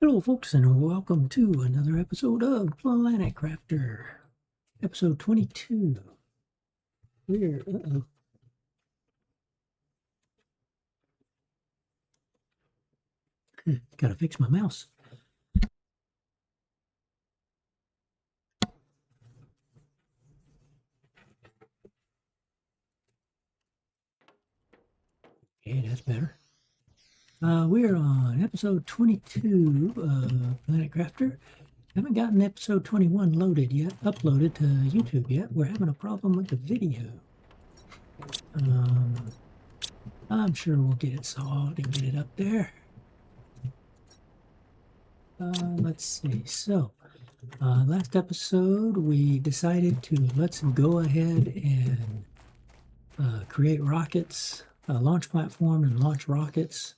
Hello, folks, and welcome to another episode of Planet Crafter, episode 22. We're gotta fix my mouse. Okay, that's better. We're on episode 22 of Planet Crafter. Haven't gotten episode 21 loaded yet, uploaded to YouTube yet. We're having a problem with the video. I'm sure we'll get it solved and get it up there. Let's see. So, last episode we decided to let's go ahead and create rockets, launch platform, and launch rockets.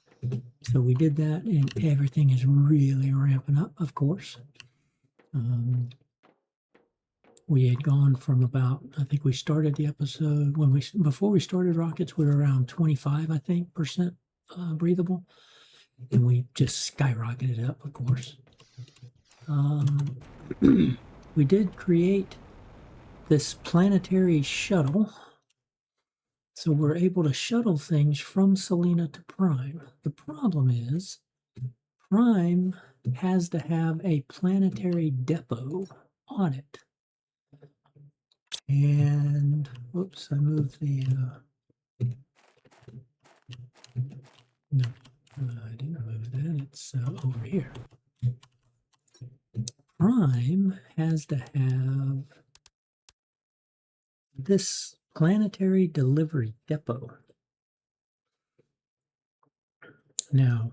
So we did that, and everything is really ramping up, of course. We had gone from about, I think we started the episode before we started rockets, we were around 25, I think, percent breathable, and we just skyrocketed up, of course. We did create this planetary shuttle. So we're able to shuttle things from Selenea to Prime. The problem is Prime has to have a planetary depot on it. And, whoops, I moved the, no, I didn't move that, it's over here. Prime has to have this planetary delivery depot. Now,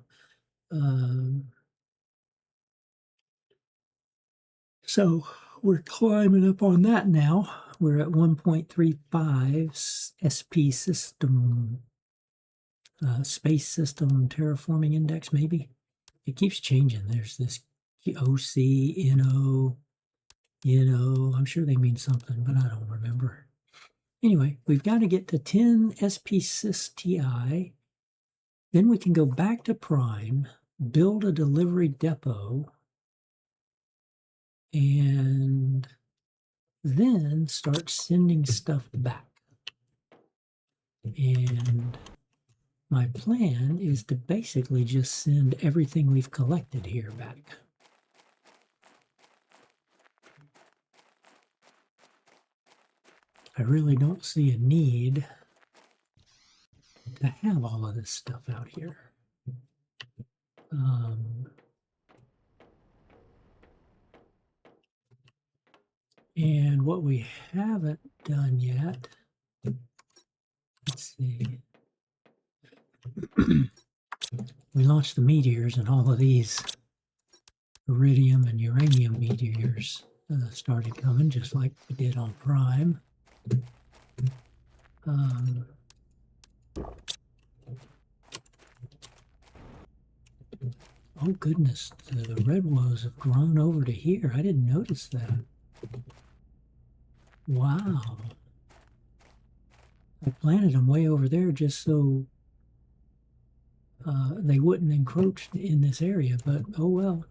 so we're climbing up on that now. We're at 1.35 SP system, space system terraforming index, maybe. It keeps changing. There's this OC, NO, I'm sure they mean something, but I don't remember. Anyway, we've got to get to 10 SP sys TI. Then we can go back to Prime, build a delivery depot, and then start sending stuff back. And my plan is to basically just send everything we've collected here back. I really don't see a need to have all of this stuff out here. And what we haven't done yet, let's see. We launched the meteors, and all of these iridium and uranium meteors started coming, just like we did on Prime. Oh goodness, the red woes have grown over to here. I didn't notice that. Wow. I planted them way over there just so they wouldn't encroach in this area, but oh well.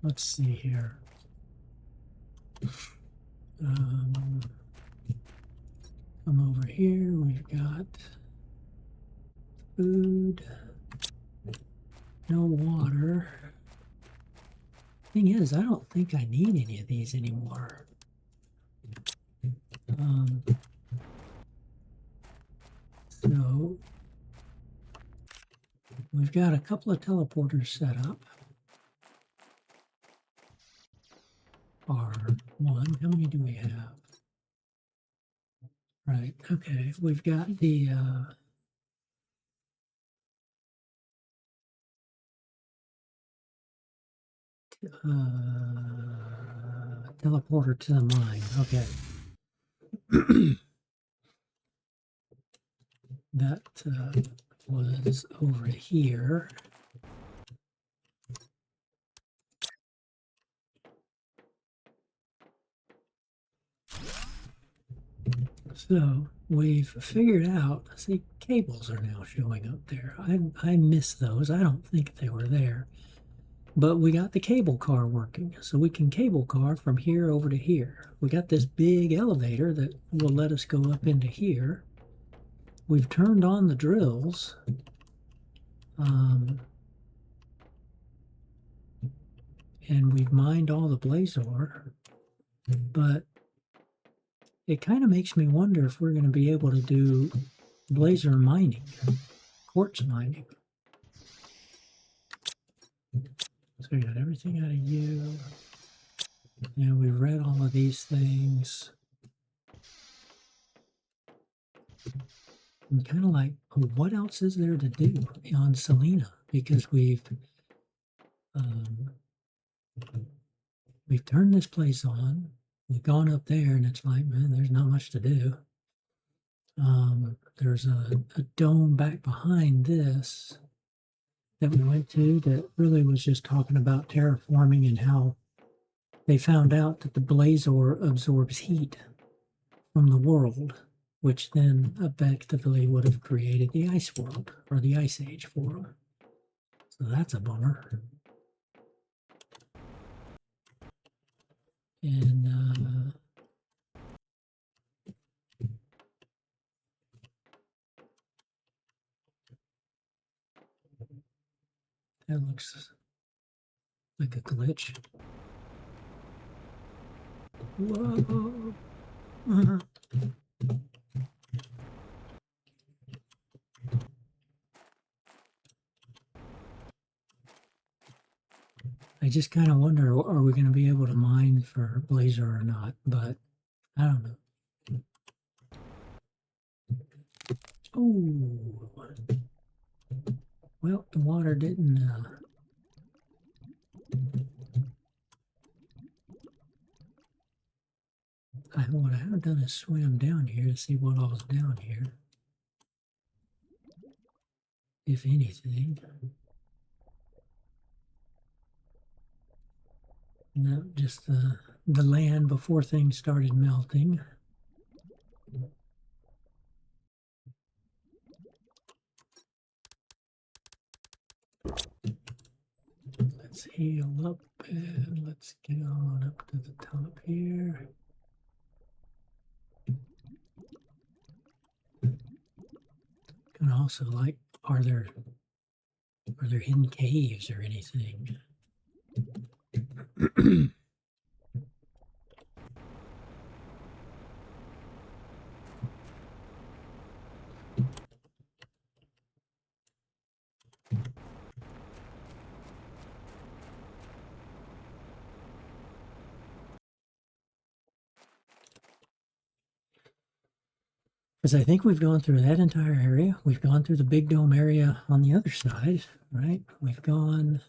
Let's see here. Come over here. We've got food, no water. Thing is, I don't think I need any of these anymore. So we've got a couple of teleporters set up. R1, how many do we have? Right, okay, we've got the teleporter to the mine, okay. That was over here. So we've figured out, see, cables are now showing up there. I missed those. I don't think they were there. But we got the cable car working, so we can cable car from here over to here. We got this big elevator that will let us go up into here. We've turned on the drills. And we've mined all the blazor, but it kind of makes me wonder if we're going to be able to do blazor mining, quartz mining. So we got everything out of you. And we've read all of these things. I'm kind of like, what else is there to do on Selenea? Because we've turned this place on. We've gone up there, and it's like, man, there's not much to do. There's a dome back behind this that we went to that really was just talking about terraforming and how they found out that the blazor absorbs heat from the world, which then effectively would have created the ice world or the ice age for them. So that's a bummer. And that looks like a glitch. Whoa. I just kind of wonder, are we going to be able to mine for blazor or not? But I don't know. Oh, well, the water didn't. What I haven't done is swim down here to see what all's down here, if anything. No, just the land before things started melting. Let's heal up and let's get on up to the top here. And also, like, are there hidden caves or anything? Because I think we've gone through that entire area. We've gone through the big dome area on the other side, right? We've gone,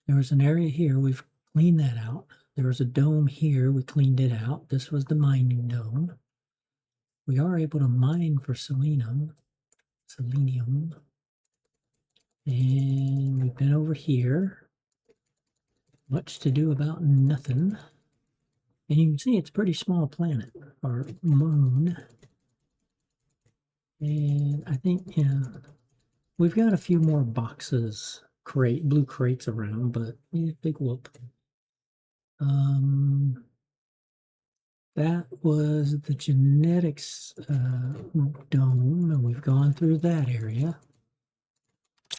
there was an area here, we've cleaned that out. There was a dome here, we cleaned it out. This was the mining dome. We are able to mine for selenium. And we've been over here. Much to do about nothing. And you can see it's a pretty small planet, or moon. And I think, we've got a few more boxes, blue crates around, but yeah, big whoop. That was the genetics dome, and we've gone through that area.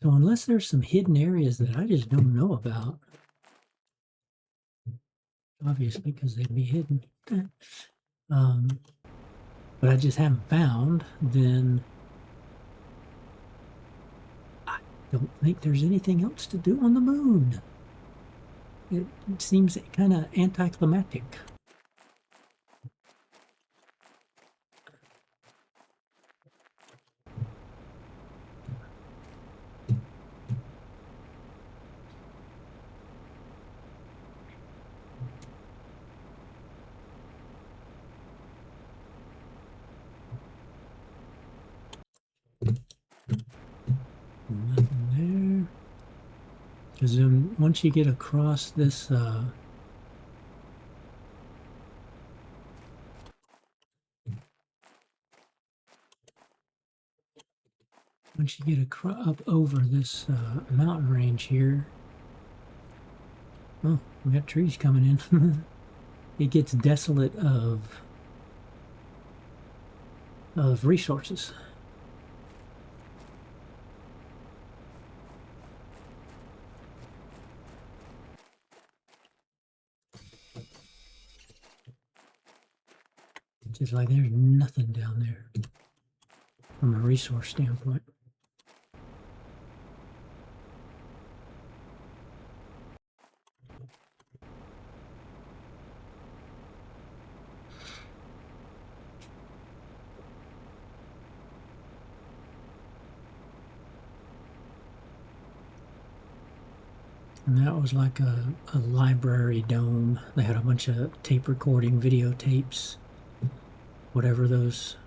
So unless there's some hidden areas that I just don't know about, obviously, because they'd be hidden, but I just haven't found, then I don't think there's anything else to do on the moon. It seems kind of anticlimactic. Nothing there. Because then once you get across this once you get up over this mountain range here, oh, we got trees coming in. It gets desolate of resources. Just like there's nothing down there from a resource standpoint. And that was like a library dome. They had a bunch of tape recording videotapes, whatever those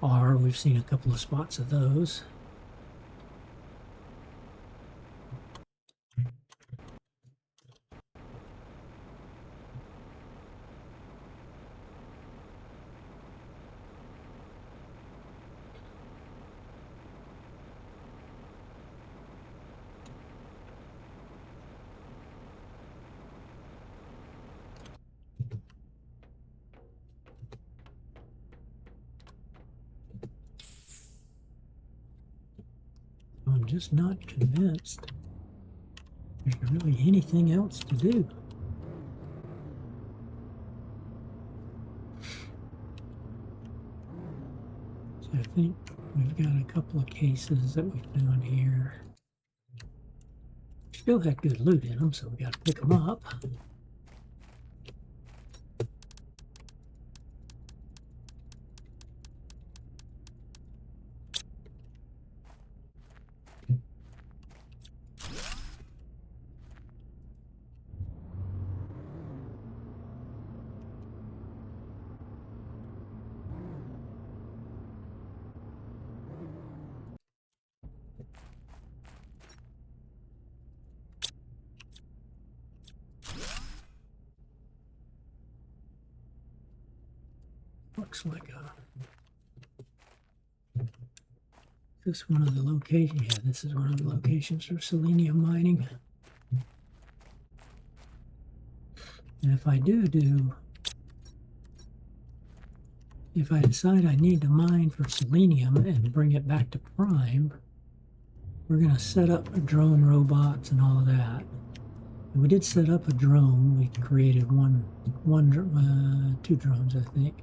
are. We've seen a couple of spots of those. I'm just not convinced there's really anything else to do. So I think we've got a couple of cases that we found here. Still had good loot in them, so we got to pick them up. Looks like this one of the locations. Yeah, this is one of the locations for selenium mining. And if I if I decide I need to mine for selenium and bring it back to prime, we're going to set up drone robots and all of that. And we did set up a drone. We created two drones, I think.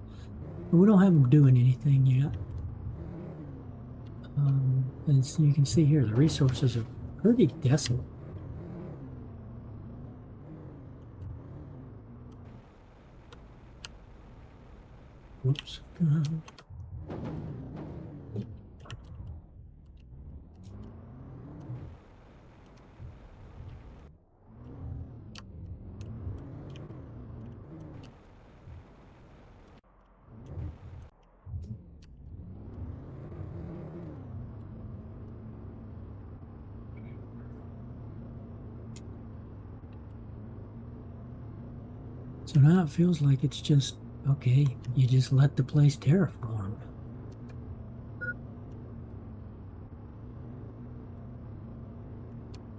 But we don't have them doing anything yet. And so you can see here, the resources are pretty desolate. Whoops. So now it feels like it's just, okay, you just let the place terraform.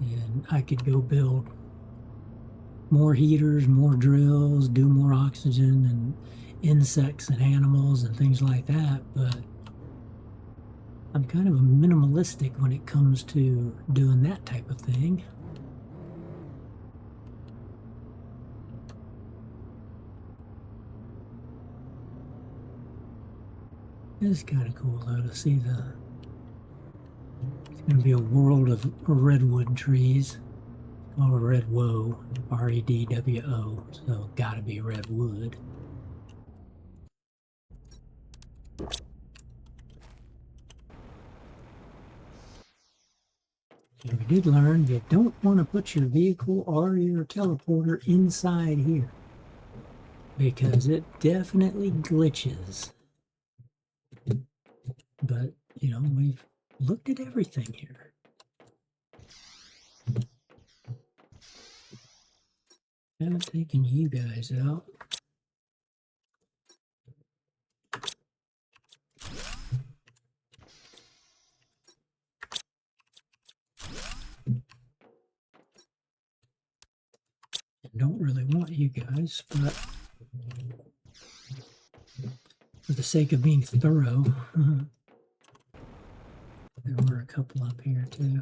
And I could go build more heaters, more drills, do more oxygen and insects and animals and things like that, but I'm kind of a minimalistic when it comes to doing that type of thing. It's kind of cool though to see it's going to be a world of redwood trees. Called a redwow, R-E-D-W-O, so gotta be redwood. So we did learn you don't want to put your vehicle or your teleporter inside here because it definitely glitches. But, you know, we've looked at everything here. Haven't taken you guys out. don't really want you guys, but for the sake of being thorough, there were a couple up here too.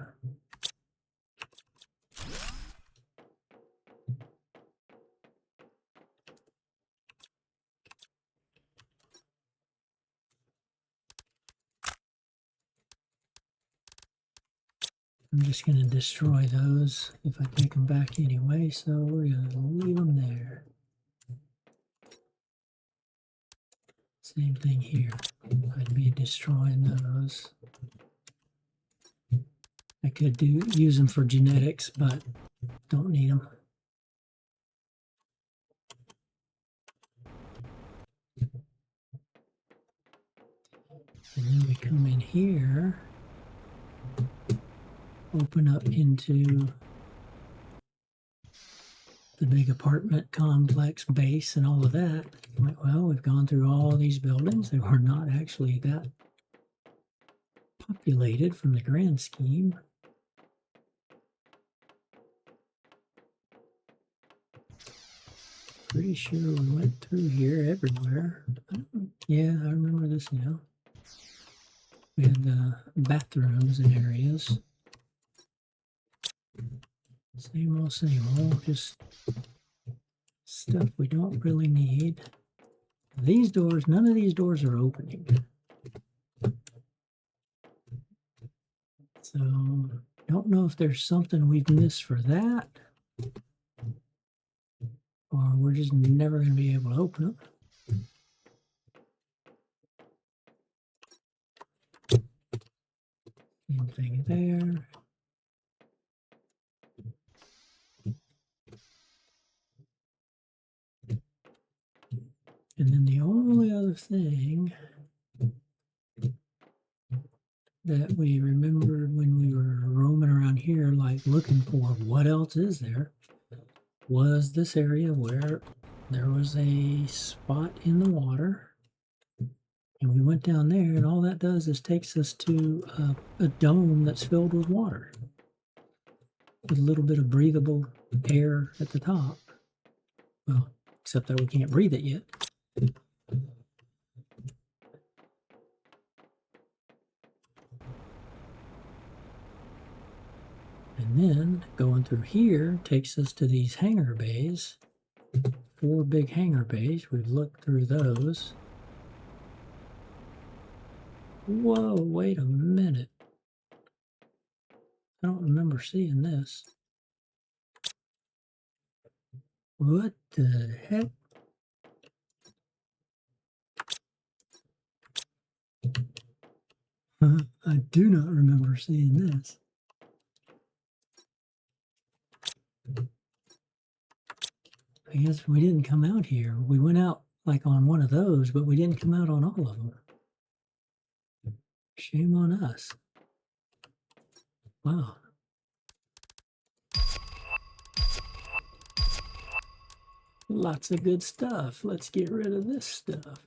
I'm just going to destroy those if I take them back anyway, so we're going to leave them there. Same thing here. I'd be destroying those. I could use them for genetics, but don't need them. And then we come in here, open up into the big apartment complex base and all of that. Well, we've gone through all these buildings. They were not actually that populated from the grand scheme. Pretty sure we went through here everywhere. Yeah, I remember this now. We had bathrooms and areas. Same old, just stuff we don't really need. These doors, none of these doors are opening. So, don't know if there's something we've missed for that, or we're just never going to be able to open them. Same thing there. And then the only other thing that we remembered when we were roaming around here, like looking for what else is there, was this area where there was a spot in the water. And we went down there, and all that does is takes us to a dome that's filled with water, with a little bit of breathable air at the top. Well, except that we can't breathe it yet. And then going through here takes us to these hangar bays. 4 big hangar bays. We've looked through those. Whoa, wait a minute. I don't remember seeing this. What the heck? I do not remember seeing this. I guess we didn't come out here. We went out like on one of those, but we didn't come out on all of them. Shame on us. Wow. Lots of good stuff. Let's get rid of this stuff.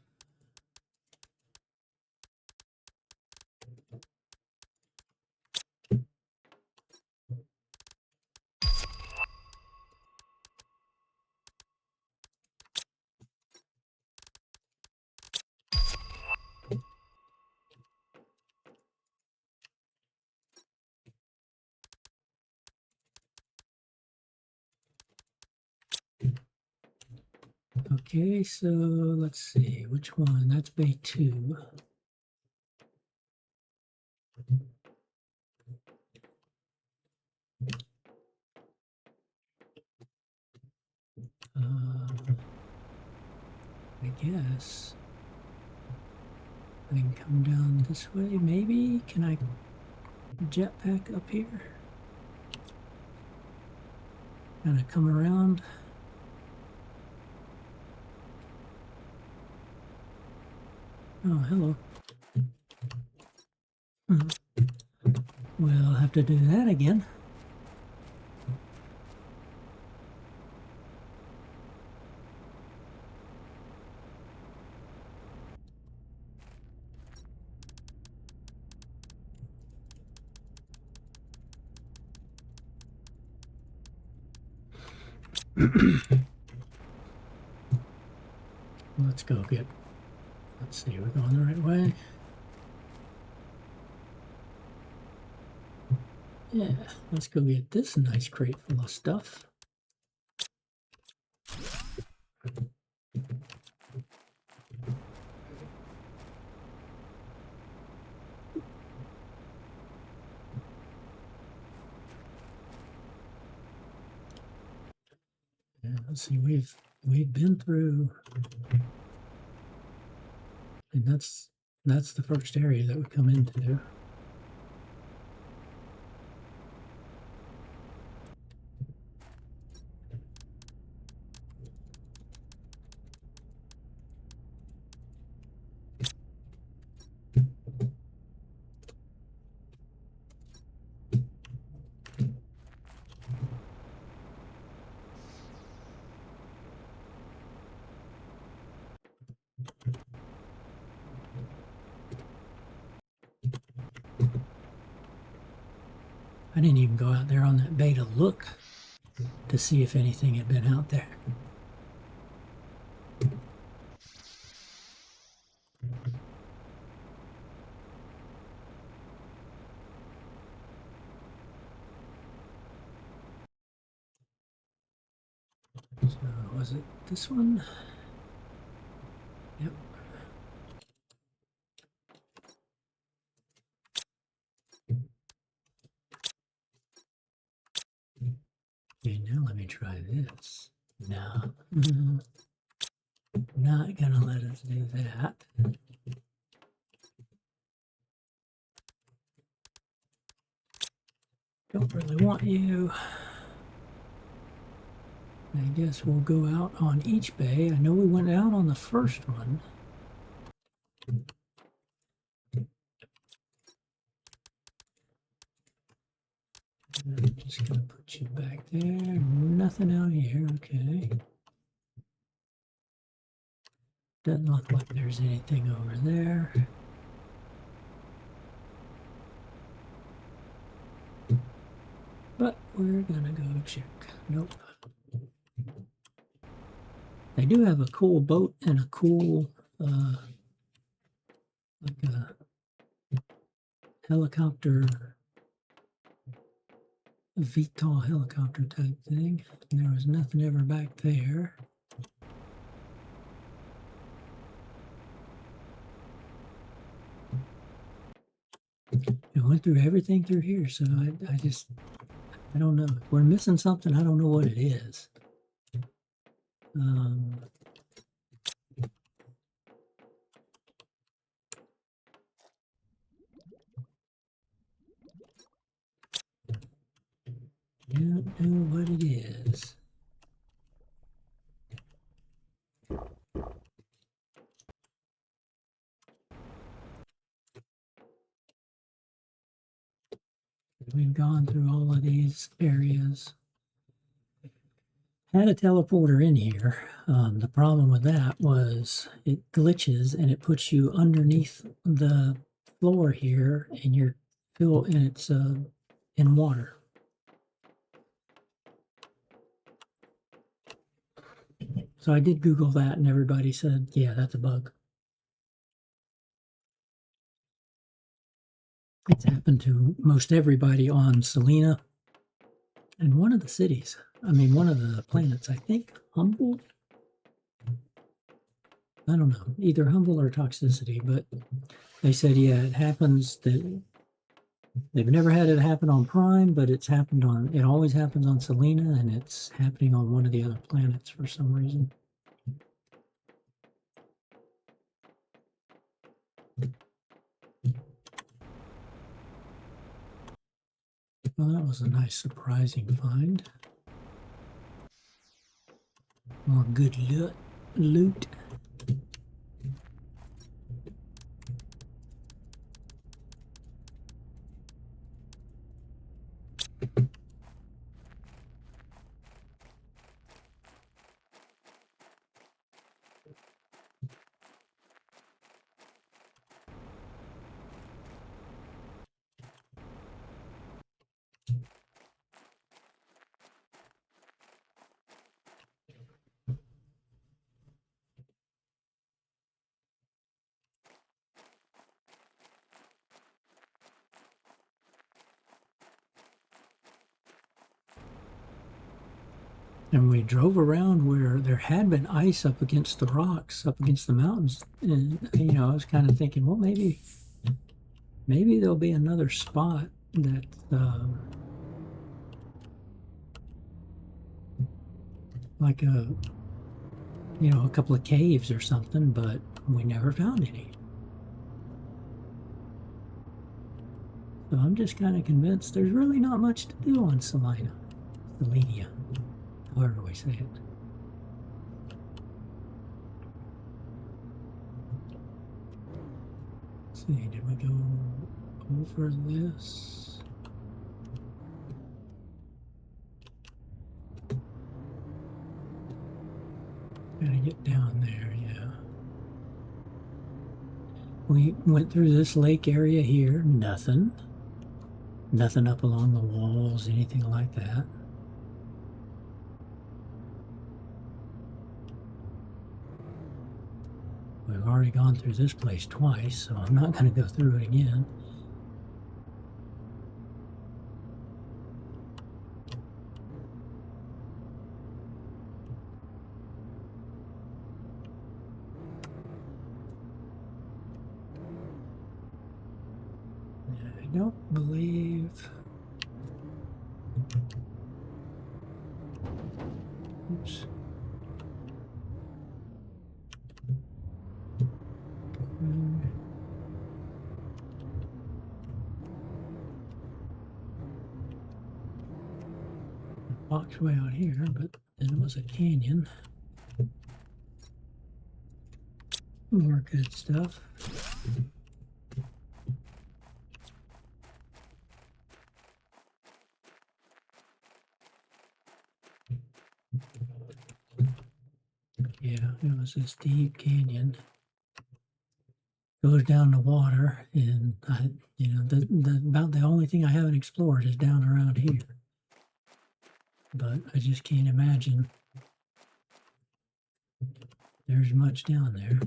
Okay, so let's see, which one? That's bay 2. I guess I can come down this way, maybe? Can I jetpack up here? Kind of come around. Oh, hello. We'll have to do that again. Let's go get, let's see, we're going the right way. Yeah, let's go get this nice crate full of stuff. Yeah, let's see, we've been through, and that's the first area that we come into. I didn't even go out there on that bay to look to see if anything had been out there. So was it this one? Yep. Okay, now let me try this. No, not gonna let us do that. Don't really want you. I guess we'll go out on each bay. I know we went out on the first one. I'm just gonna put you back there. Nothing out here, okay. Doesn't look like there's anything over there. But we're gonna go check. Nope. They do have a cool boat and a cool, like a helicopter, a VTOL helicopter type thing. And there was nothing ever back there. I went through everything through here, so I don't know. If we're missing something, I don't know what it is. Don't know what it is. We've gone through all of these areas. Had a teleporter in here. The problem with that was it glitches and it puts you underneath the floor here, and you're and it's in water. So I did Google that, and everybody said, yeah, that's a bug. It's happened to most everybody on Selenea and one of the cities. I mean, one of the planets, I think Humble. I don't know, either Humble or Toxicity, but they said, yeah, it happens. That they've never had it happen on Prime, but it's happened on, it always happens on Selenea, and it's happening on one of the other planets for some reason. Well, that was a nice surprising find. More good loot. And we drove around where there had been ice up against the rocks, up against the mountains. And, you know, I was kind of thinking, well, maybe there'll be another spot that, like a couple of caves or something, but we never found any. So I'm just kind of convinced there's really not much to do on Selenea, however we say it. Let's see, did we go over this? Gotta get down there, yeah. We went through this lake area here, nothing. Nothing up along the walls, anything like that. We've already gone through this place twice, so I'm not going to go through it again. I don't believe... Oops. Walked way out here, but then it was a canyon. More good stuff. Yeah, it was this deep canyon. Goes down the water, and about the only thing I haven't explored is down around here. But I just can't imagine there's much down there.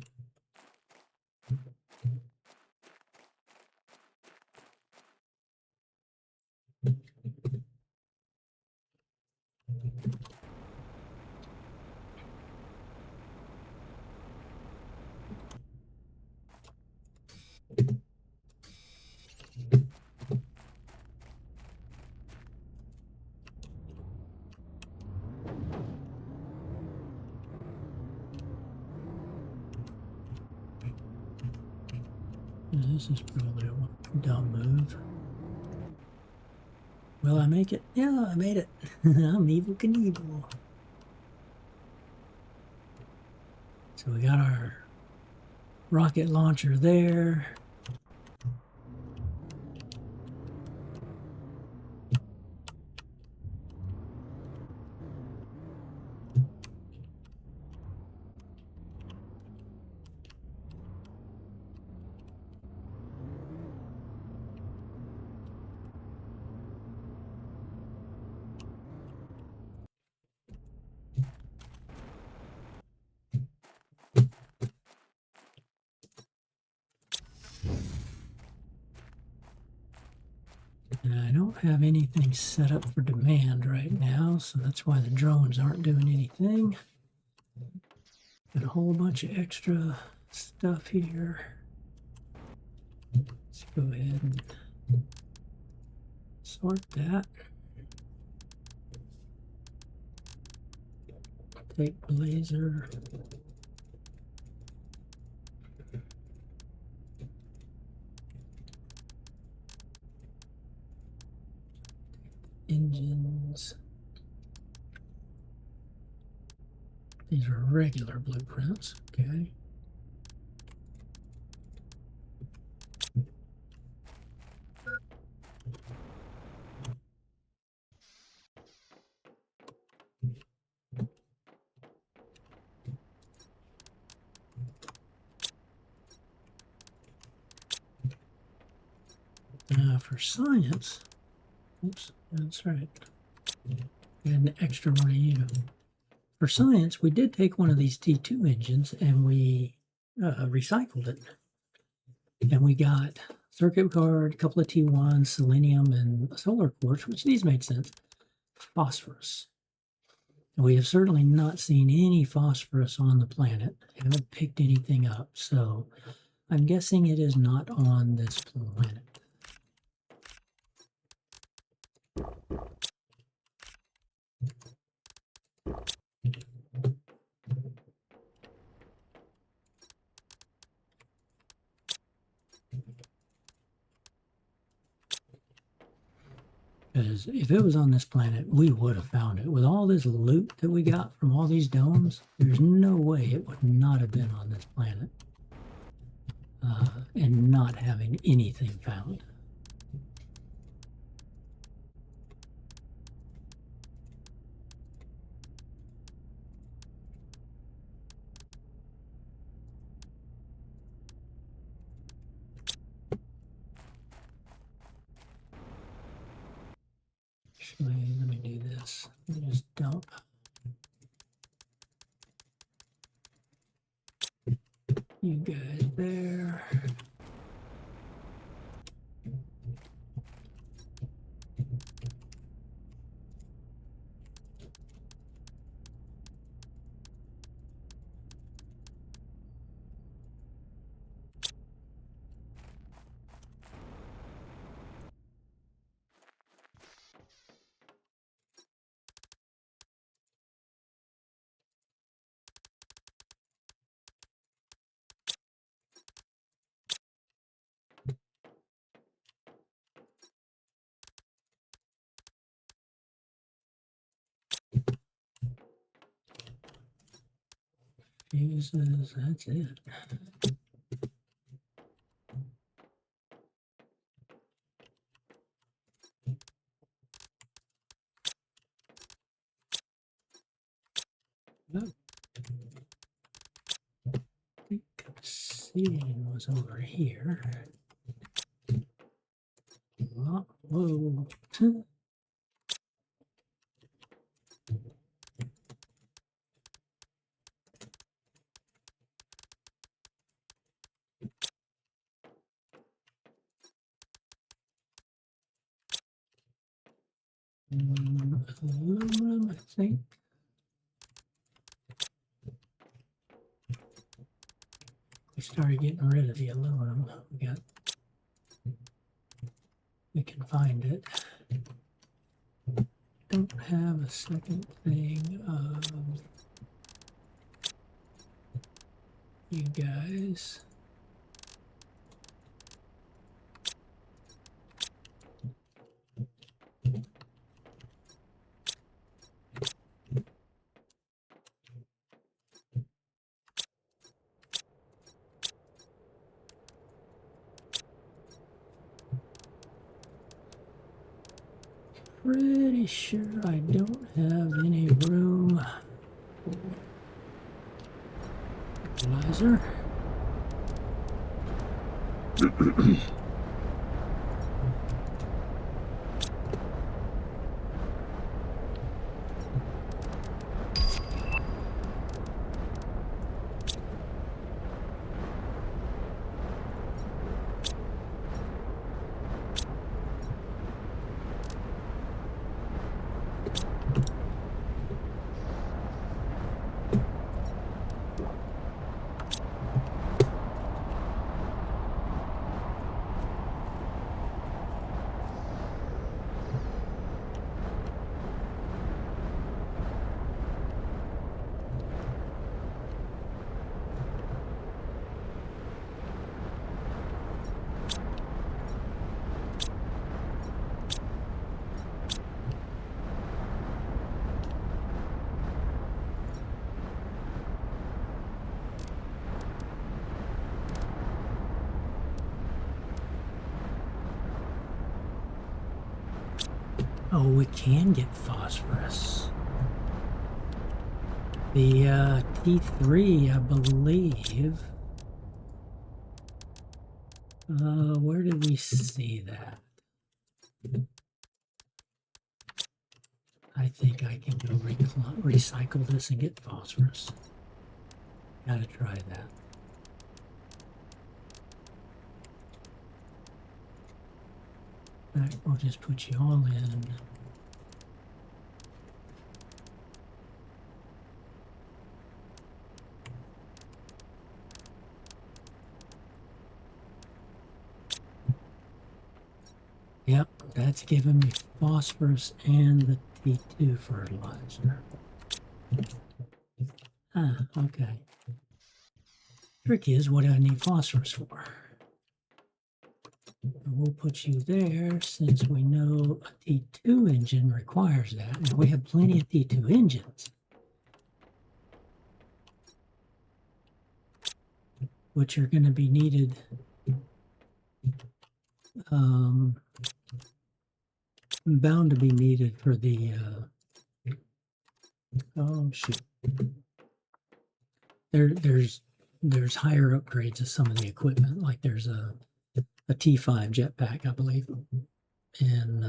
This is probably a dumb move. Will I make it? Yeah, I made it. I'm Evel Knievel. So we got our rocket launcher there. And I don't have anything set up for demand right now, so that's why the drones aren't doing anything. Got a whole bunch of extra stuff here. Let's go ahead and sort that. Take laser. Engines. These are regular blueprints, okay. For science, oops, that's right. And an extra one of you. For science, we did take one of these T2 engines and we recycled it. And we got circuit card, a couple of T1s, selenium, and solar quartz, which these made sense. Phosphorus. We have certainly not seen any phosphorus on the planet. Haven't picked anything up, so I'm guessing it is not on this planet. Because if it was on this planet, we would have found it. With all this loot that we got from all these domes, there's no way it would not have been on this planet. And not having anything found. Actually, let me do this. Let me just dump. You guys there. Fuses, that's it. Oh. I think the seating was over here. Oh, whoa. Aluminum, I think. We started getting rid of the aluminum. We can find it. Don't have a second thing of you guys. Pretty sure I don't have any room. Fertilizer. Oh, we can get phosphorus. The T3, I believe. Where did we see that? I think I can go recycle this and get phosphorus. Gotta try that. We'll just put you all in. that's giving me phosphorus and the T2 fertilizer. Ah, okay. Trick is, what do I need phosphorus for? We'll put you there since we know a T2 engine requires that. And we have plenty of T2 engines, which are going to be needed bound to be needed for the oh shoot, there's higher upgrades of some of the equipment, like there's a T5 jetpack, I believe, and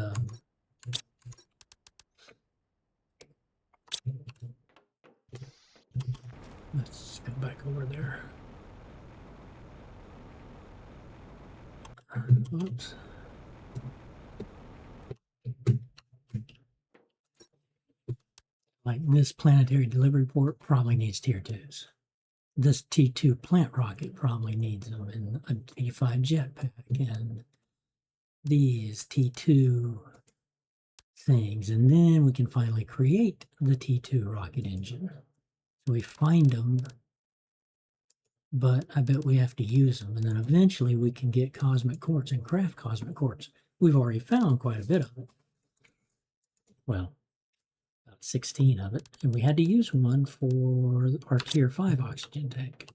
let's go back over there. Oops. Like this planetary delivery port probably needs tier 2s. This T2 plant rocket probably needs them, and a T5 jetpack, and these T2 things. And then we can finally create the T2 rocket engine. So we find them, but I bet we have to use them. And then eventually we can get cosmic quartz and craft cosmic quartz. We've already found quite a bit of it. Well, 16 of it, and we had to use one for our tier 5 oxygen tank.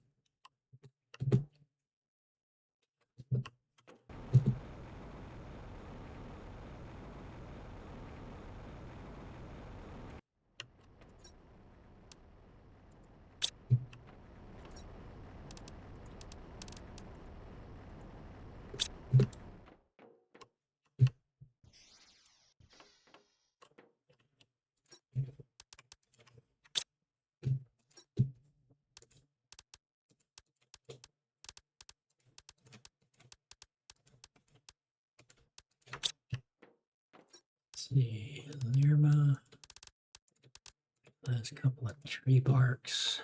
See, Lerma, last couple of tree barks.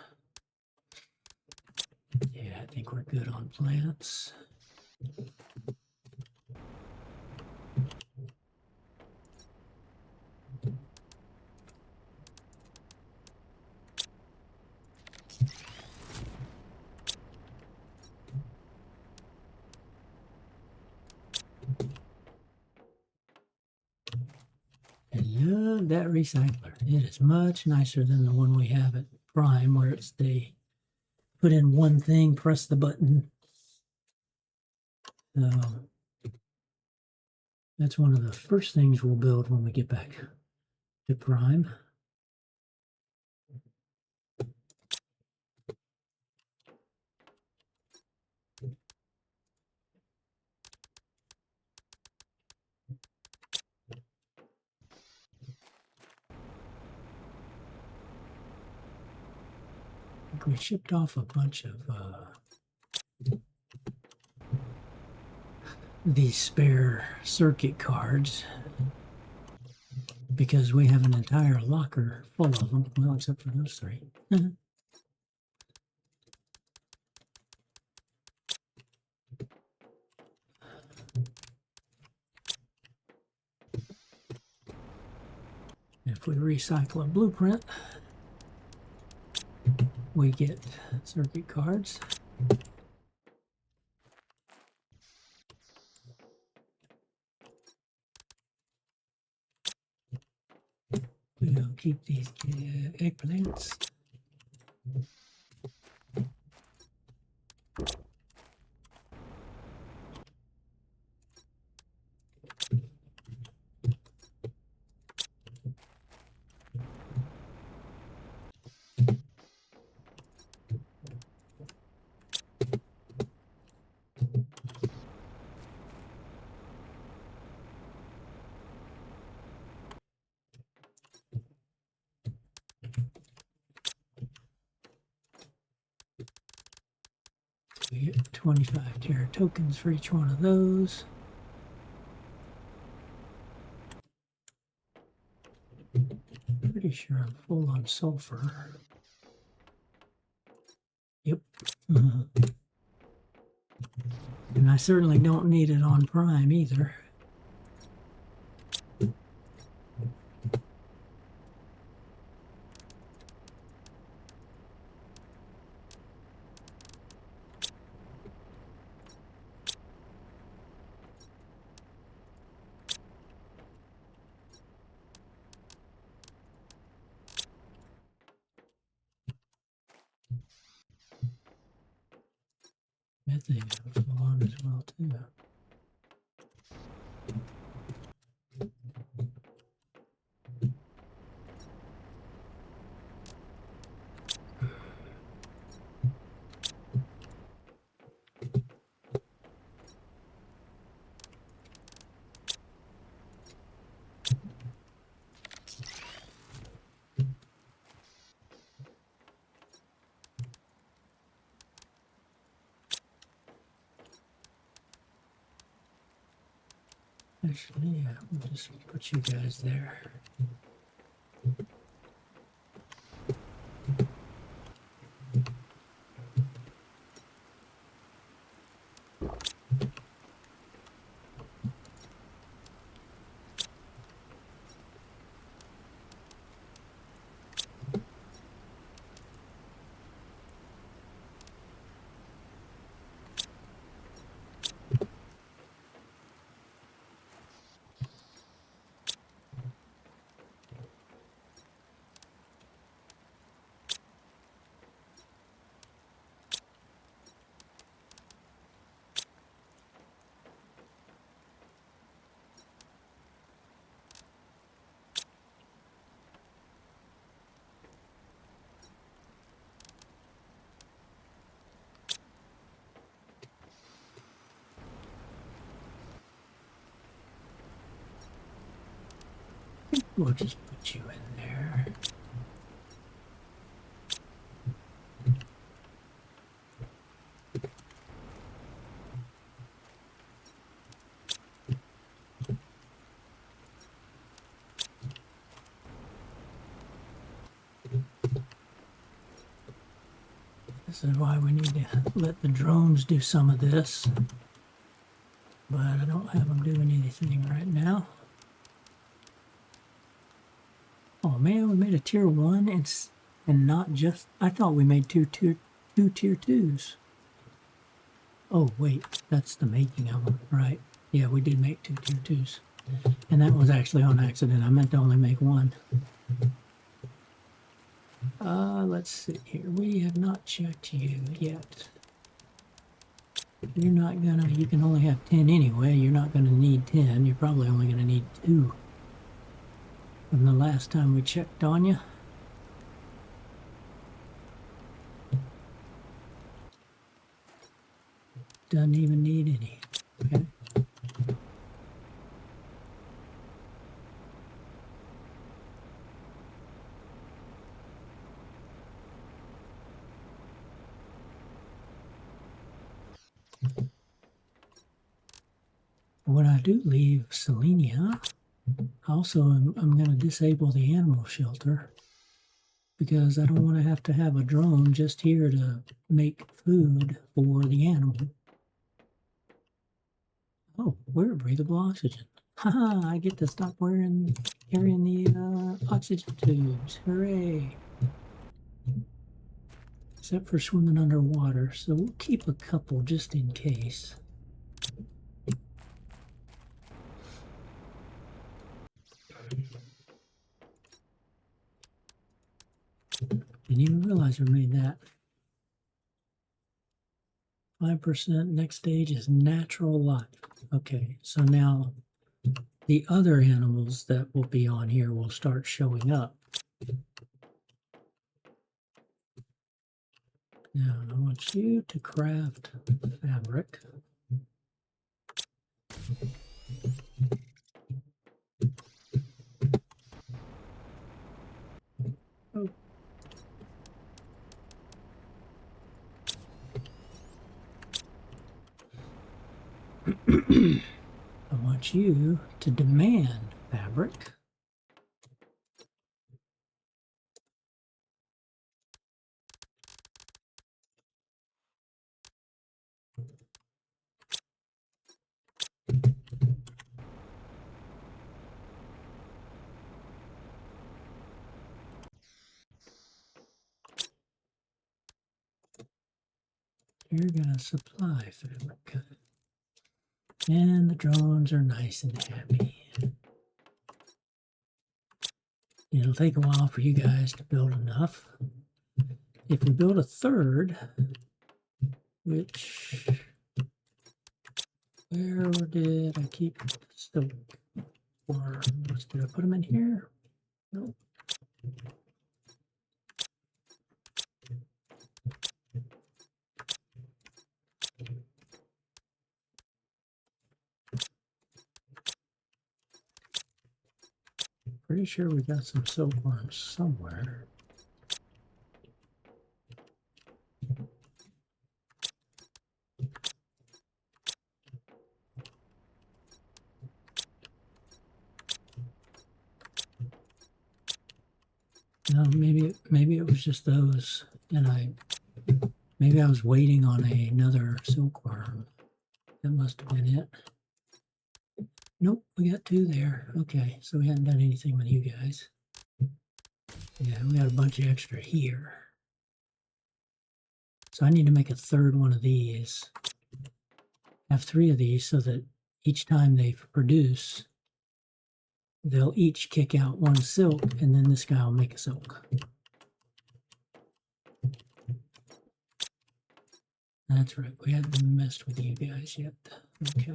Yeah, I think we're good on plants. I love that recycler. It is much nicer than the one we have at Prime, where it's they put in one thing, press the button. So that's one of the first things we'll build when we get back to Prime. We shipped off a bunch of these spare circuit cards because we have an entire locker full of them. Well, except for those three. If we recycle a blueprint, we get circuit cards. We'll keep these eggplants. We get 25 Terra tokens for each one of those. Pretty sure I'm full on sulfur. Yep. And I certainly don't need it on Prime either. Methane will fall on as well too. Actually, yeah, we'll just put you guys there. We'll just put you in there. This is why we need to let the drones do some of this. But I don't have them doing anything right now. Oh man, we made a tier 1 and not just... I thought we made two tier 2s. Oh wait, that's the making of them, right? Yeah, we did make 2 tier 2s. And that was actually on accident. I meant to only make 1. Let's see here. We have not checked you yet. You're not gonna... You can only have 10 anyway. You're not gonna need 10. You're probably only gonna need 2. From the last time we checked on you. Doesn't even need any. Okay. When I do leave Selenea, also I'm going to disable the animal shelter because I don't want to have a drone just here to make food for the animal. Oh, we're breathable oxygen. Haha, I get to stop carrying the oxygen tubes. Hooray! Except for swimming underwater, so we'll keep a couple just in case. Didn't even realize we made that. 5% next stage is natural life. Okay, so now the other animals that will be on here will start showing up. Now I want you to craft fabric. Oh. I want you to demand fabric. You're gonna supply fabric. And the drones are nice and happy. It'll take a while for you guys to build enough. If we build a third, which, where did I keep the silk worms? Did I put them in here? Nope. Pretty sure we got some silkworms somewhere. No, maybe it was just those, and maybe I was waiting on another silkworm. That must have been it. Nope, we got two there. Okay, so we haven't done anything with you guys. Yeah, we got a bunch of extra here. So I need to make a third one of these. Have 3 of these so that each time they produce, they'll each kick out 1 silk, and then this guy will make a silk. That's right, we haven't messed with you guys yet. Okay.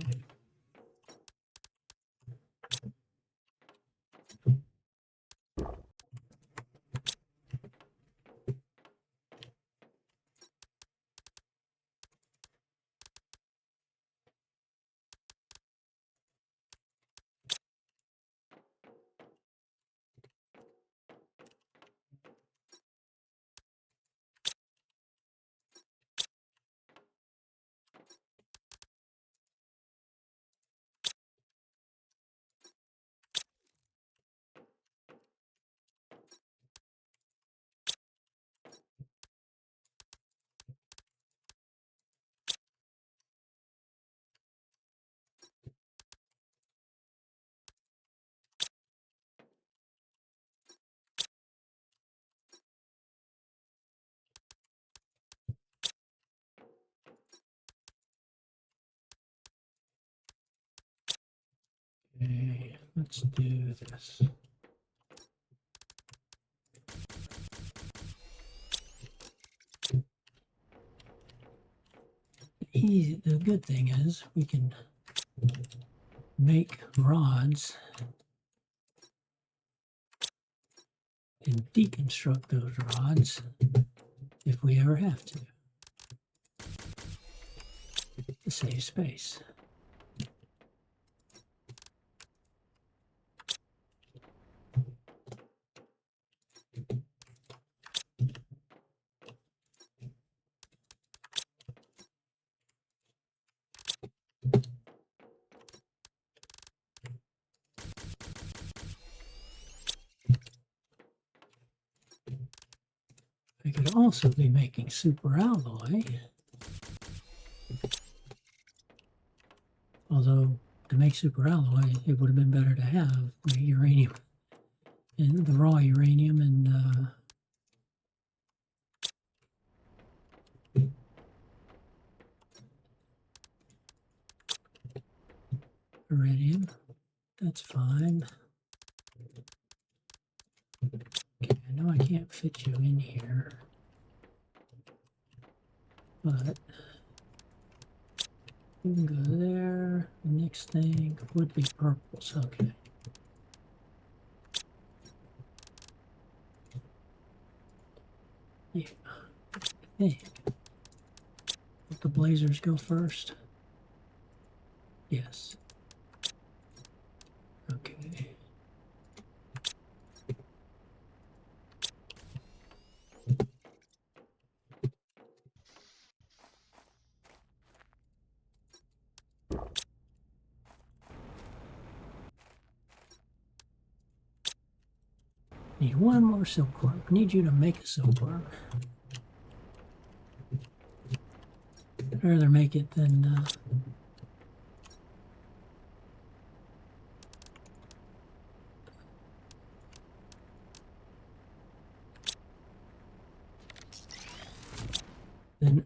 Okay, let's do this. The good thing is we can make rods and deconstruct those rods if we ever have to save space. I could also be making super alloy, although to make super alloy it would have been better to have the uranium and the raw uranium and iridium. That's fine. Okay, I know I can't fit you in here, but you can go there. The next thing would be purples. Okay. Yeah, I think. Let the blazers go first. Yes. Okay. Need one more silkworm. Need you to make a silkworm. I'd rather make it than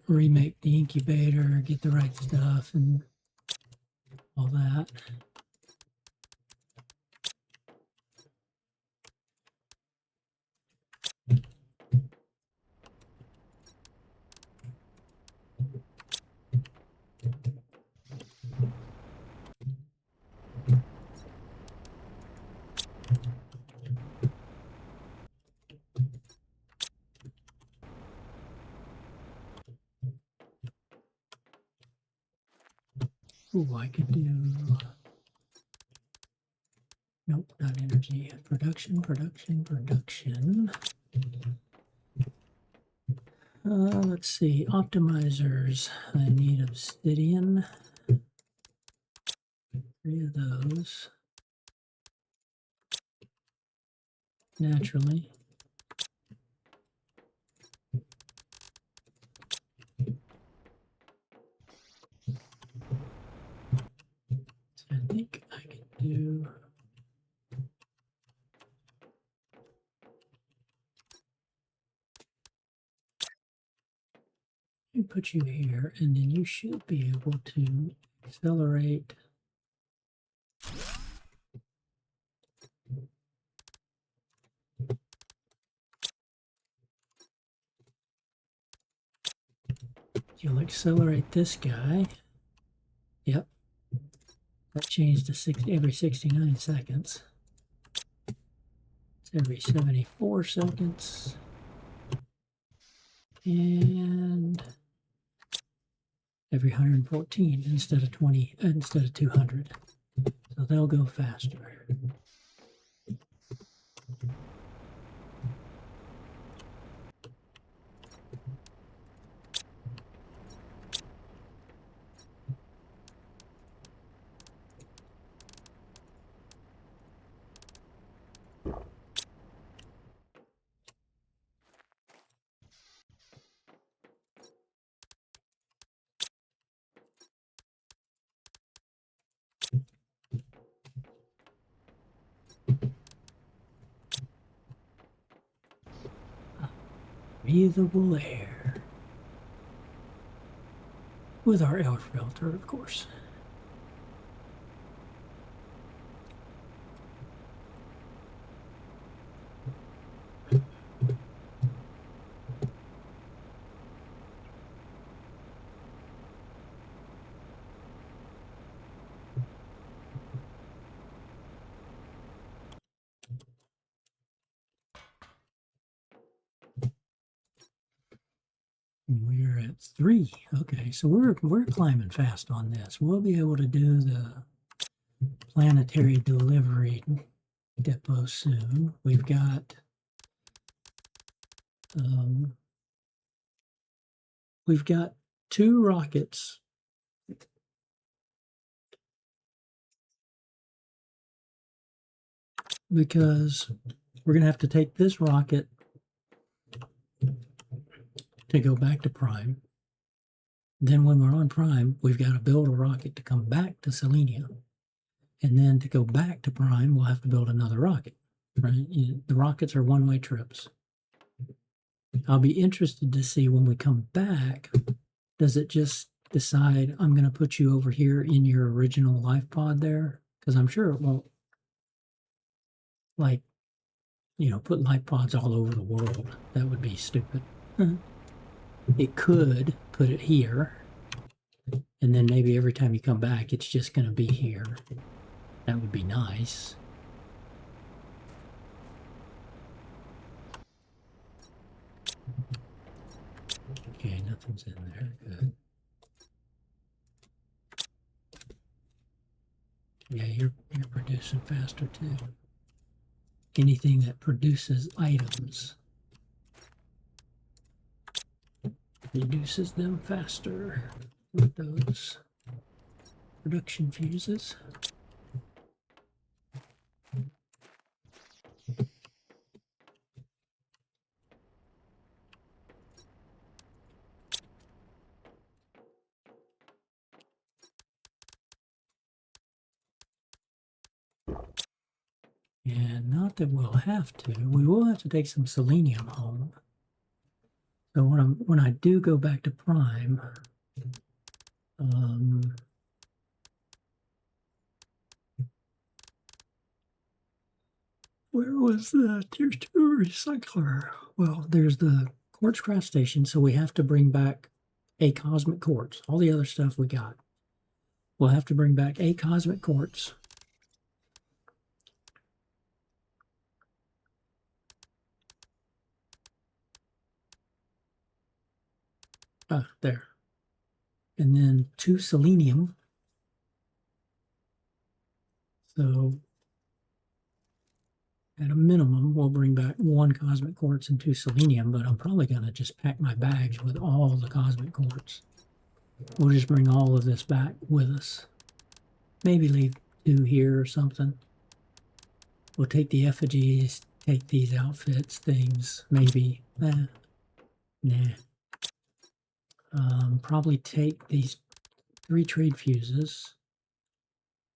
remake the incubator, get the right stuff, and all that. Ooh, I could do. Nope, not energy. Production. Let's see. Optimizers. I need obsidian. 3 of those. Naturally. So I think I can do. Let me put you here, and then you should be able to accelerate. You'll accelerate this guy. Yep. That changed to every 69 seconds. It's every 74 seconds. And every 114 instead of 20, instead of 200. So they'll go faster. Breathable air. With our air filter, of course. We're at 3. Okay, so we're climbing fast on this. We'll be able to do the planetary delivery depot soon. We've got we've got 2 rockets because we're going to have to take this rocket to go back to Prime. Then when we're on Prime, we've got to build a rocket to come back to Selenea. And then to go back to Prime, we'll have to build another rocket, right? The rockets are one-way trips. I'll be interested to see when we come back, does it just decide, I'm going to put you over here in your original life pod there? Because I'm sure it won't, like, put life pods all over the world. That would be stupid. It could put it here, and then maybe every time you come back, it's just going to be here. That would be nice. Okay, nothing's in there. Good. Yeah, you're producing faster too. Anything that produces items reduces them faster with those production fuses. And not that we'll have to. We will have to take some selenium home. So when I do go back to Prime, where was the tier 2 recycler? Well, there's the quartz craft station, so we have to bring back a cosmic quartz. All the other stuff we got. We'll have to bring back a cosmic quartz. There. And then 2 selenium. So at a minimum, we'll bring back 1 cosmic quartz and 2 selenium, but I'm probably going to just pack my bags with all the cosmic quartz. We'll just bring all of this back with us. Maybe leave 2 here or something. We'll take the effigies, take these outfits, things, maybe. Nah. Probably take these 3 trade fuses,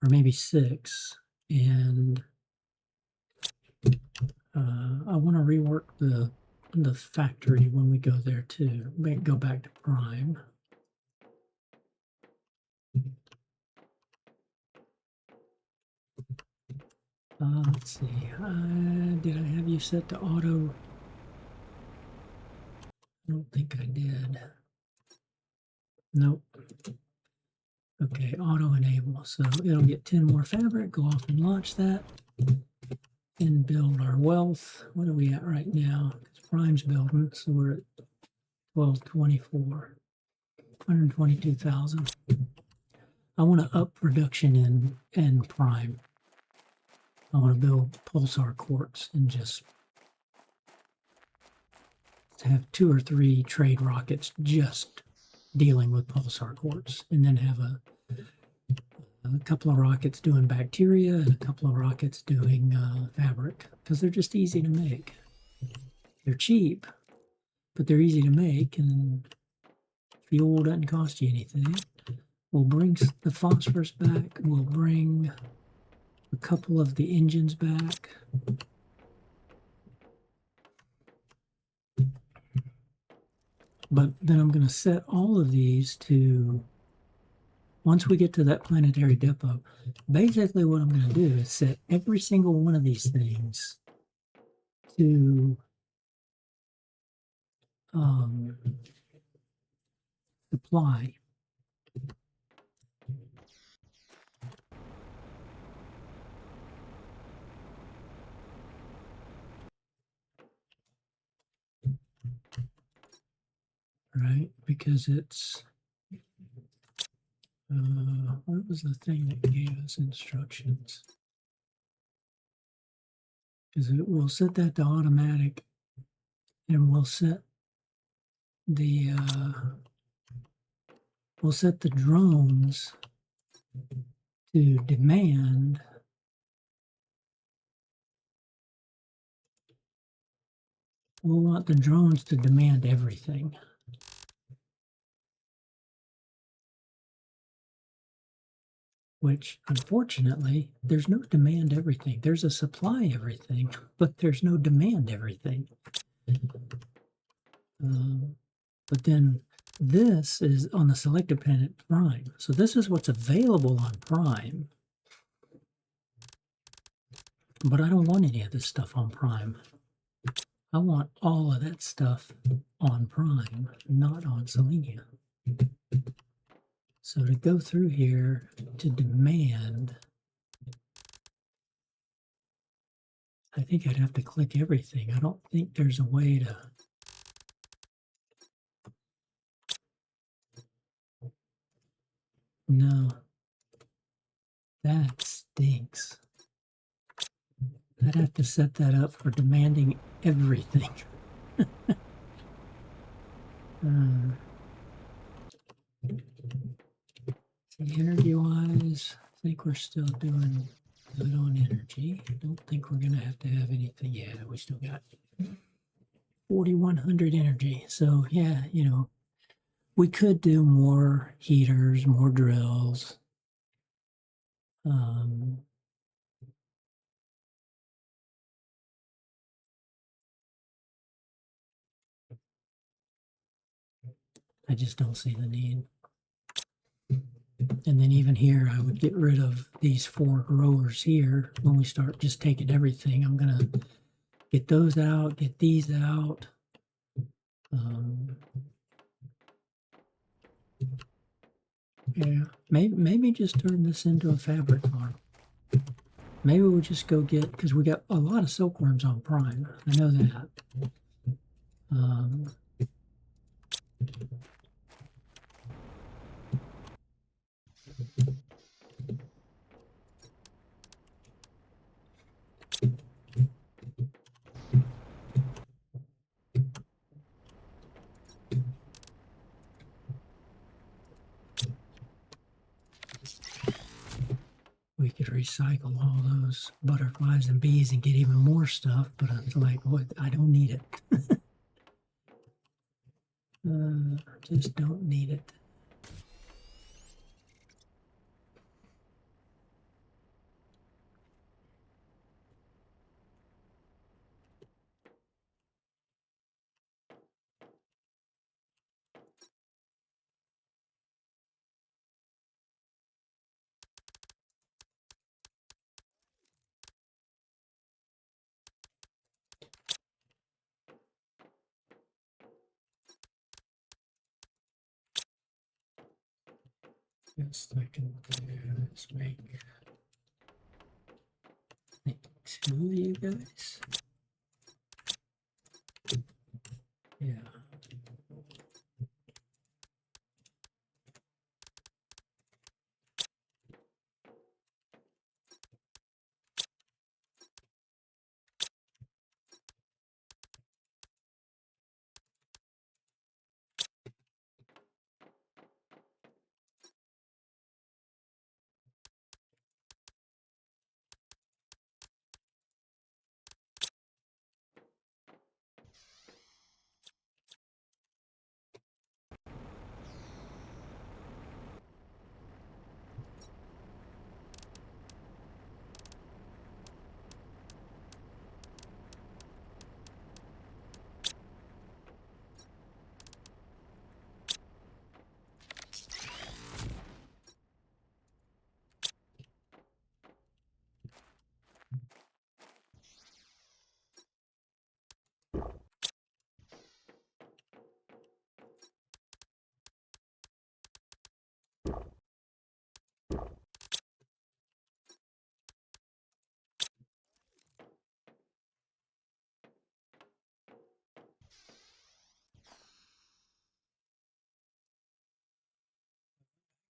or maybe 6, and I want to rework the factory when we go there too. Go back to Prime. Let's see. Did I have you set to auto? I don't think I did. Nope. Okay, auto enable. So it'll get 10 more fabric. Go off and launch that. And build our wealth. What are we at right now? Because Prime's building, so we're at 1224. 122,000. I want to up production in Prime. I want to build pulsar quartz and just have 2 or 3 trade rockets just dealing with pulsar quartz, and then have a couple of rockets doing bacteria and a couple of rockets doing fabric, because they're just easy to make. They're cheap, but they're easy to make, and fuel doesn't cost you anything. We'll bring the phosphorus back. We'll bring a couple of the engines back. But then I'm going to set all of these to, once we get to that planetary depot, basically what I'm going to do is set every single one of these things to supply. Right? Because it's, what was the thing that gave us instructions? Because we'll set that to automatic, and we'll set the drones to demand. We'll want the drones to demand everything. Which, unfortunately, there's no demand everything. There's a supply everything, but there's no demand everything. But then this is on the selected planet Prime. So this is what's available on Prime. But I don't want any of this stuff on Prime. I want all of that stuff on Prime, not on Selenea. So to go through here to demand, I think I'd have to click everything. I don't think there's a way to. No. That stinks. I'd have to set that up for demanding everything. Energy-wise, I think we're still doing good on energy. I don't think we're going to have anything. Yeah, we still got 4,100 energy. So, yeah, you know, we could do more heaters, more drills. I just don't see the need. And then even here, I would get rid of these 4 growers here. When we start just taking everything, I'm going to get those out, get these out. Yeah, maybe just turn this into a fabric farm. Maybe we'll just go get, because we got a lot of silkworms on Prime. I know that. could recycle all those butterflies and bees and get even more stuff, but I was like, what? I don't need it. Just don't need it. Best I can do is make two of you guys. Yeah.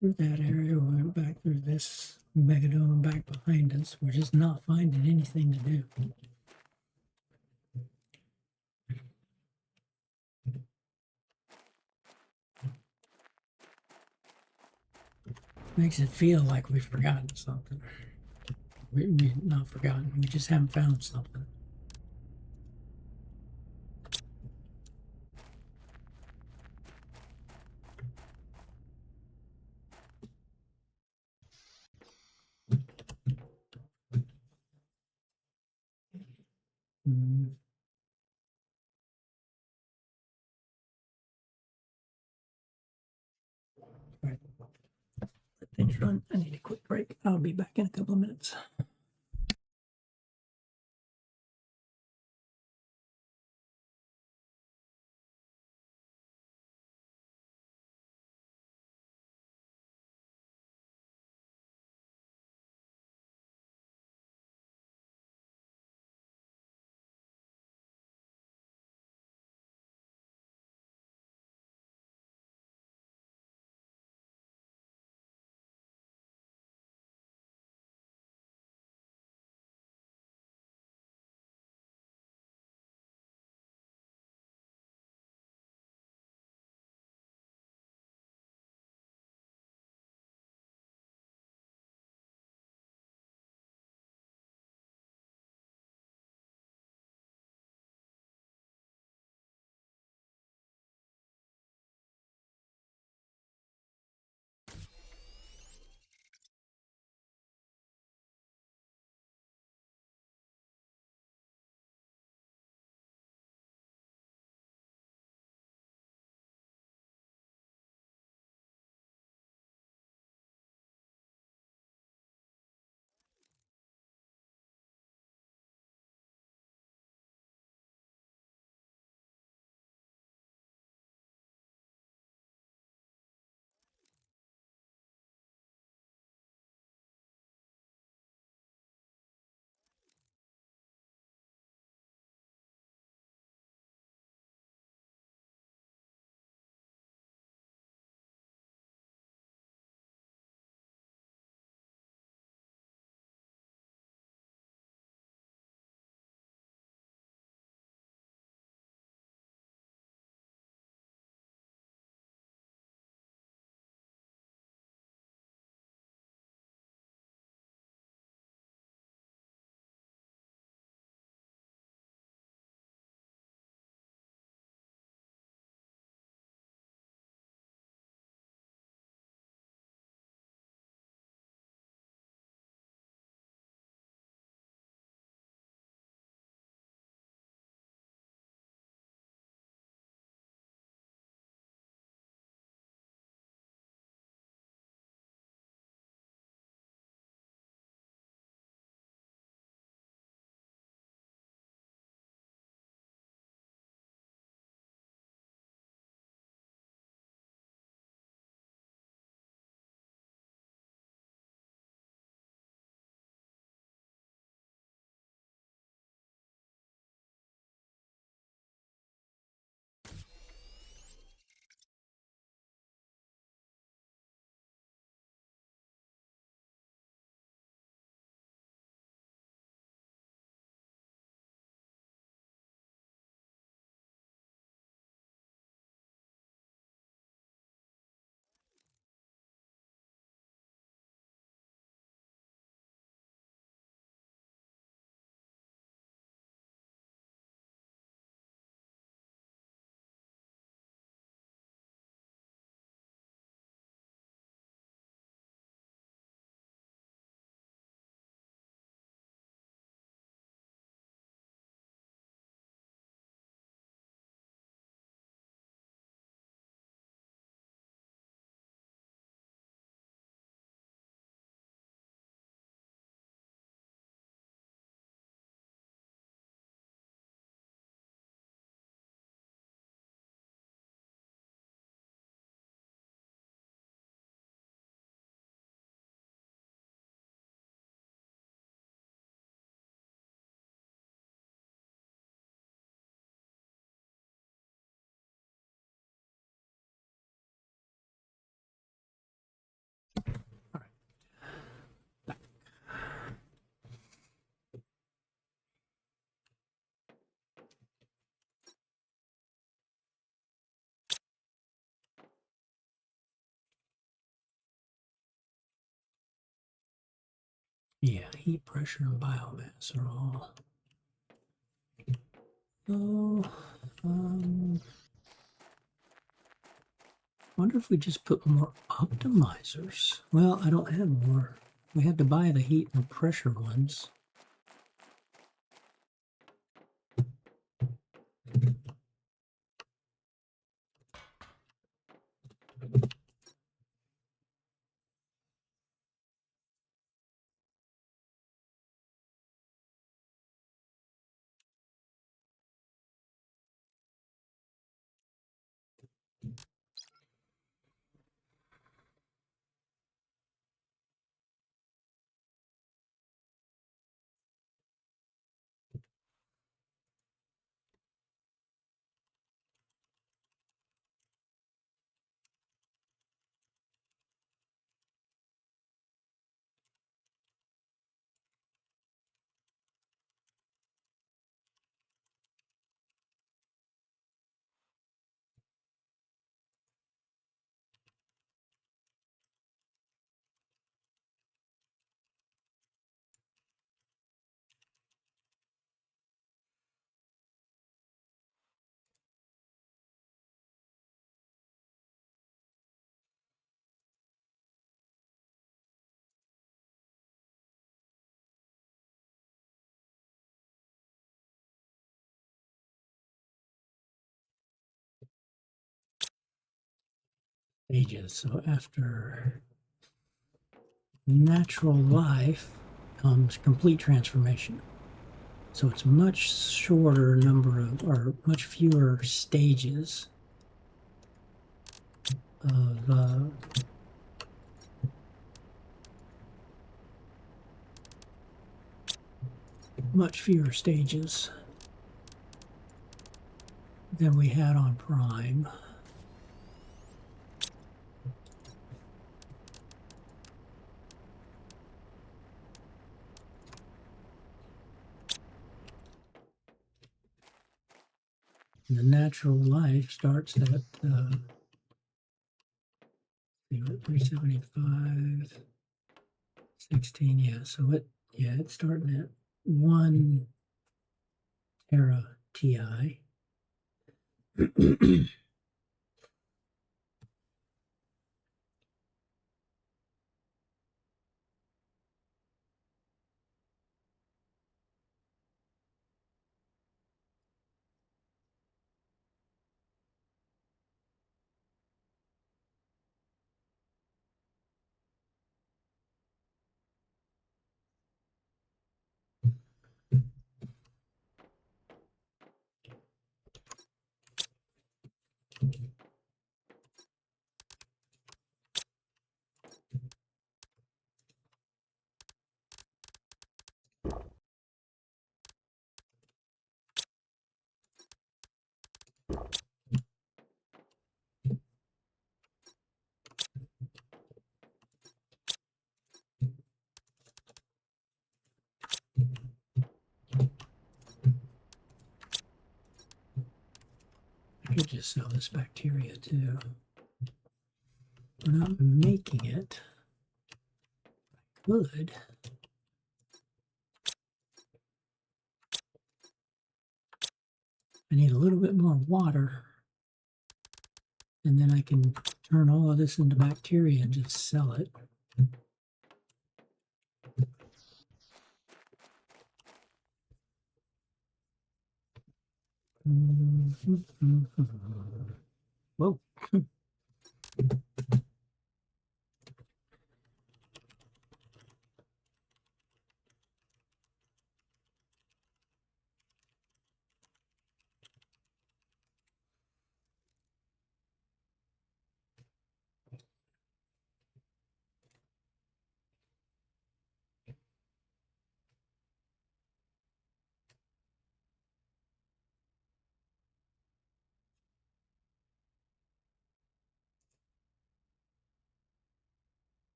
Through that area, we went back through this megadome back behind us. We're just not finding anything to do. Makes it feel like we've forgotten something. We've not forgotten, we just haven't found something. Mm. Right. Let things run. I need a quick break. I'll be back in a couple of minutes. Yeah, heat, pressure, and biomass are all. So, wonder if we just put more optimizers. Well, I don't have more. We had to buy the heat and pressure ones. Stages. So after natural life comes complete transformation. So it's much shorter number of, or much fewer stages of much fewer stages than we had on Prime. The natural life starts at 375, 16, yeah. So it's starting at 1 tera TI. I could just sell this bacteria too. We're not making it. Good. I need a little bit more water, and then I can turn all of this into bacteria and just sell it. Whoa.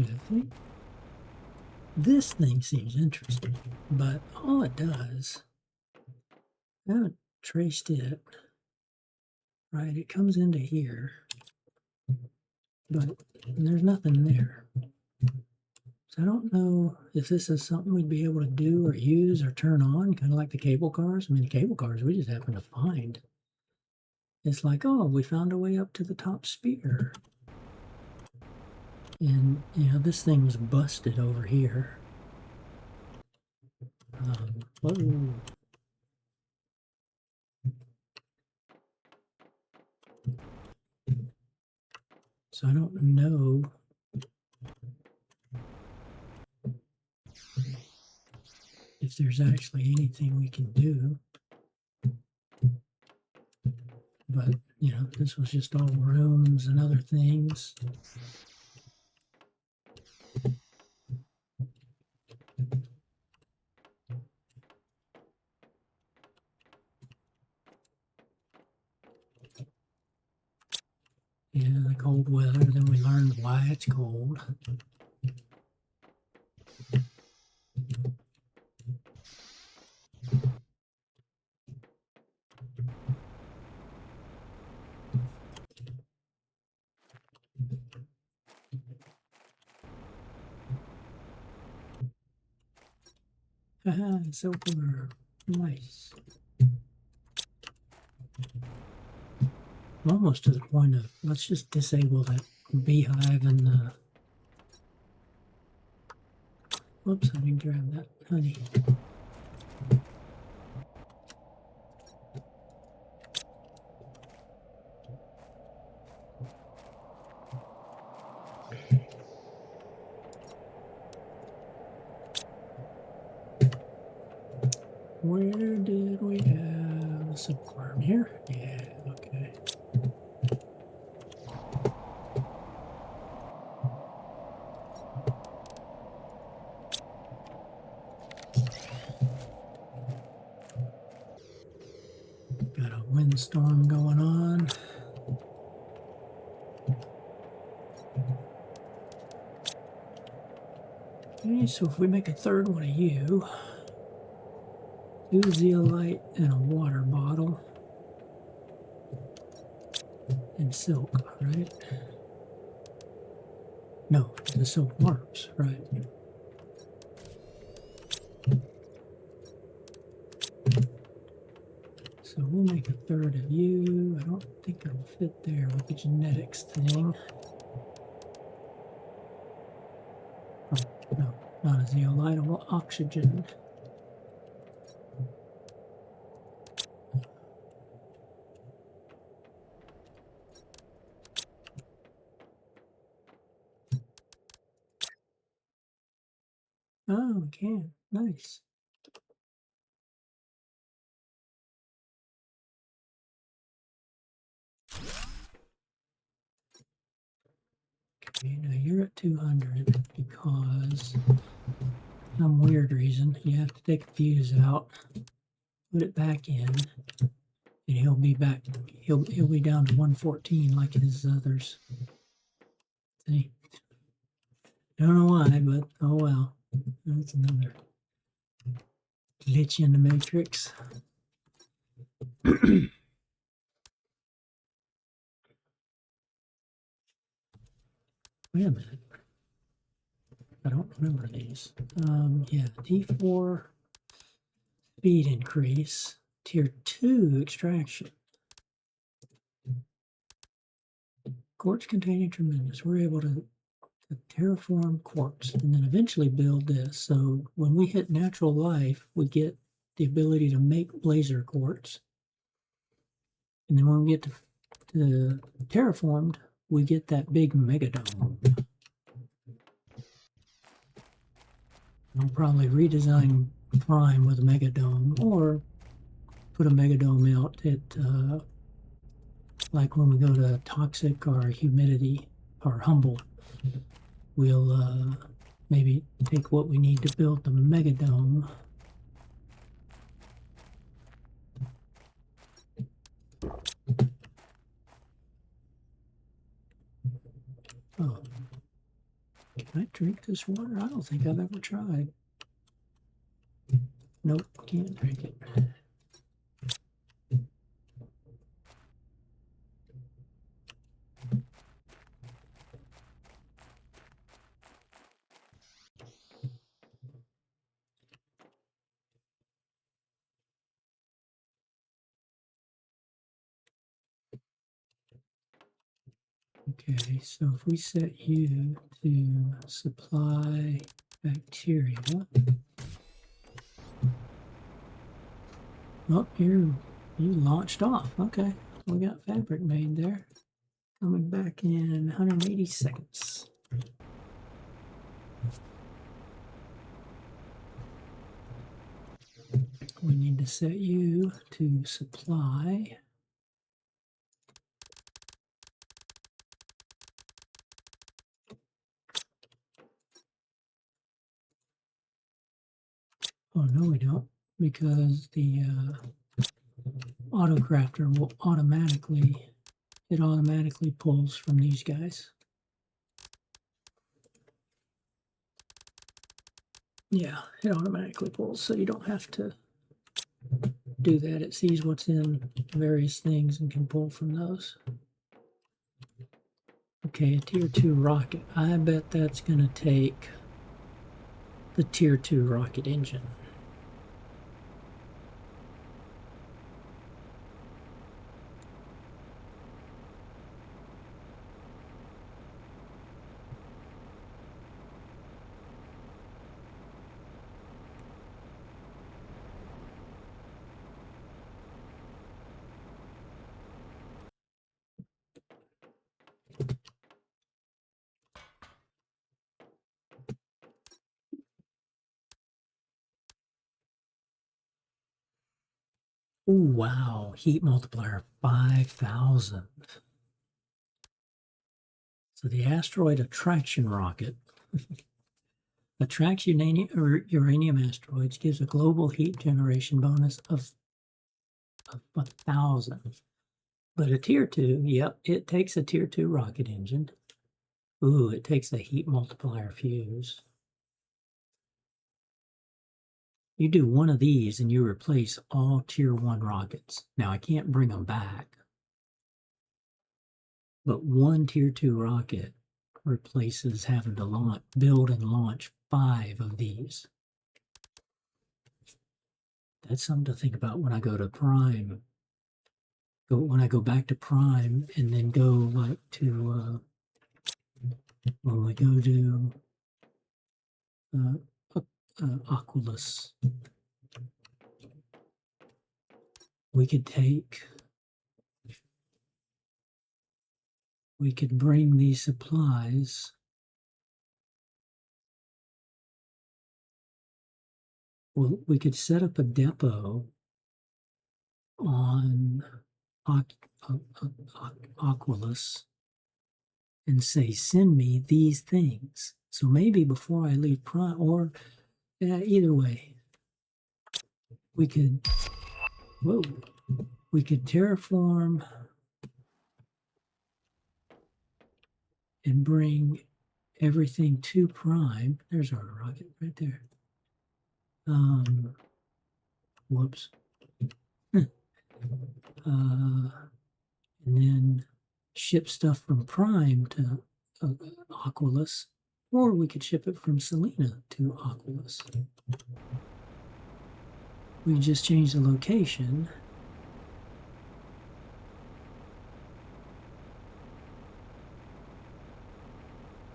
Lovely. This thing seems interesting, but all it does, I haven't traced it. Right, it comes into here, but there's nothing there. So I don't know if this is something we'd be able to do or use or turn on, kind of like the cable cars. I mean, the cable cars we just happen to find. It's like, oh, we found a way up to the top spear. And, you know, this thing was busted over here. Whoa. So I don't know if there's actually anything we can do. But, you know, this was just all rooms and other things. Yeah, the cold weather, then we learned why it's cold. Haha, silver. Nice. I'm almost to the point of, let's just disable that beehive and the... Whoops, I didn't grab that honey. Where did we have a silkworm here? Yeah, okay. Got a windstorm going on. Okay, so if we make a third one of you, 2 zeolite and a water bottle and silk, right? No, the silk worms, right? So we'll make a third of you. I don't think it'll fit there with the genetics thing. Oh, no, not a zeolite, a oxygen. Oh, we can. Nice. Okay, now you're at 200 because for some weird reason you have to take a fuse out, put it back in, and he'll be back. He'll be down to 114 like his others. See? Don't know why, but oh well. That's another glitch in the matrix. Wait a minute. I don't remember these. Yeah, T4 speed increase, tier 2 extraction. Quartz containing tremendous. We're able to terraform quartz and then eventually build this. So when we hit natural life, we get the ability to make blazer quartz. And then when we get to terraformed, we get that big megadome. I'll probably redesign Prime with a megadome or put a megadome out at like when we go to toxic or humidity or humble, we'll maybe take what we need to build the megadome. Oh, Can I drink this water? I don't think I've ever tried. Nope, can't drink it. Okay, so if we set you to supply bacteria. Oh, you launched off. Okay, we got fabric made there. Coming back in 180 seconds. We need to set you to supply. Oh, no, we don't, because the autocrafter will automatically pulls from these guys. Yeah, it automatically pulls, so you don't have to do that. It sees what's in various things and can pull from those. Okay, a tier 2 rocket. I bet that's going to take the tier 2 rocket engine. Oh, wow, heat multiplier 5,000. So the asteroid attraction rocket attracts uranium asteroids, gives a global heat generation bonus of 1,000. But a tier 2, yep, it takes a tier 2 rocket engine. Ooh, it takes a heat multiplier fuse. You do one of these and you replace all tier 1 rockets. Now, I can't bring them back, but one tier 2 rocket replaces having to build and launch 5 of these. That's something to think about when I go to Prime. When I go back to Prime and then go like to, when we go to Oculus, we could bring these supplies. Well, we could set up a depot on Oculus and say, send me these things. So maybe before I leave Prime, or either way, we could terraform and bring everything to Prime. There's our rocket right there. Whoops. And then ship stuff from Prime to Oculus, or we could ship it from Selenea to Oculus. We just change the location.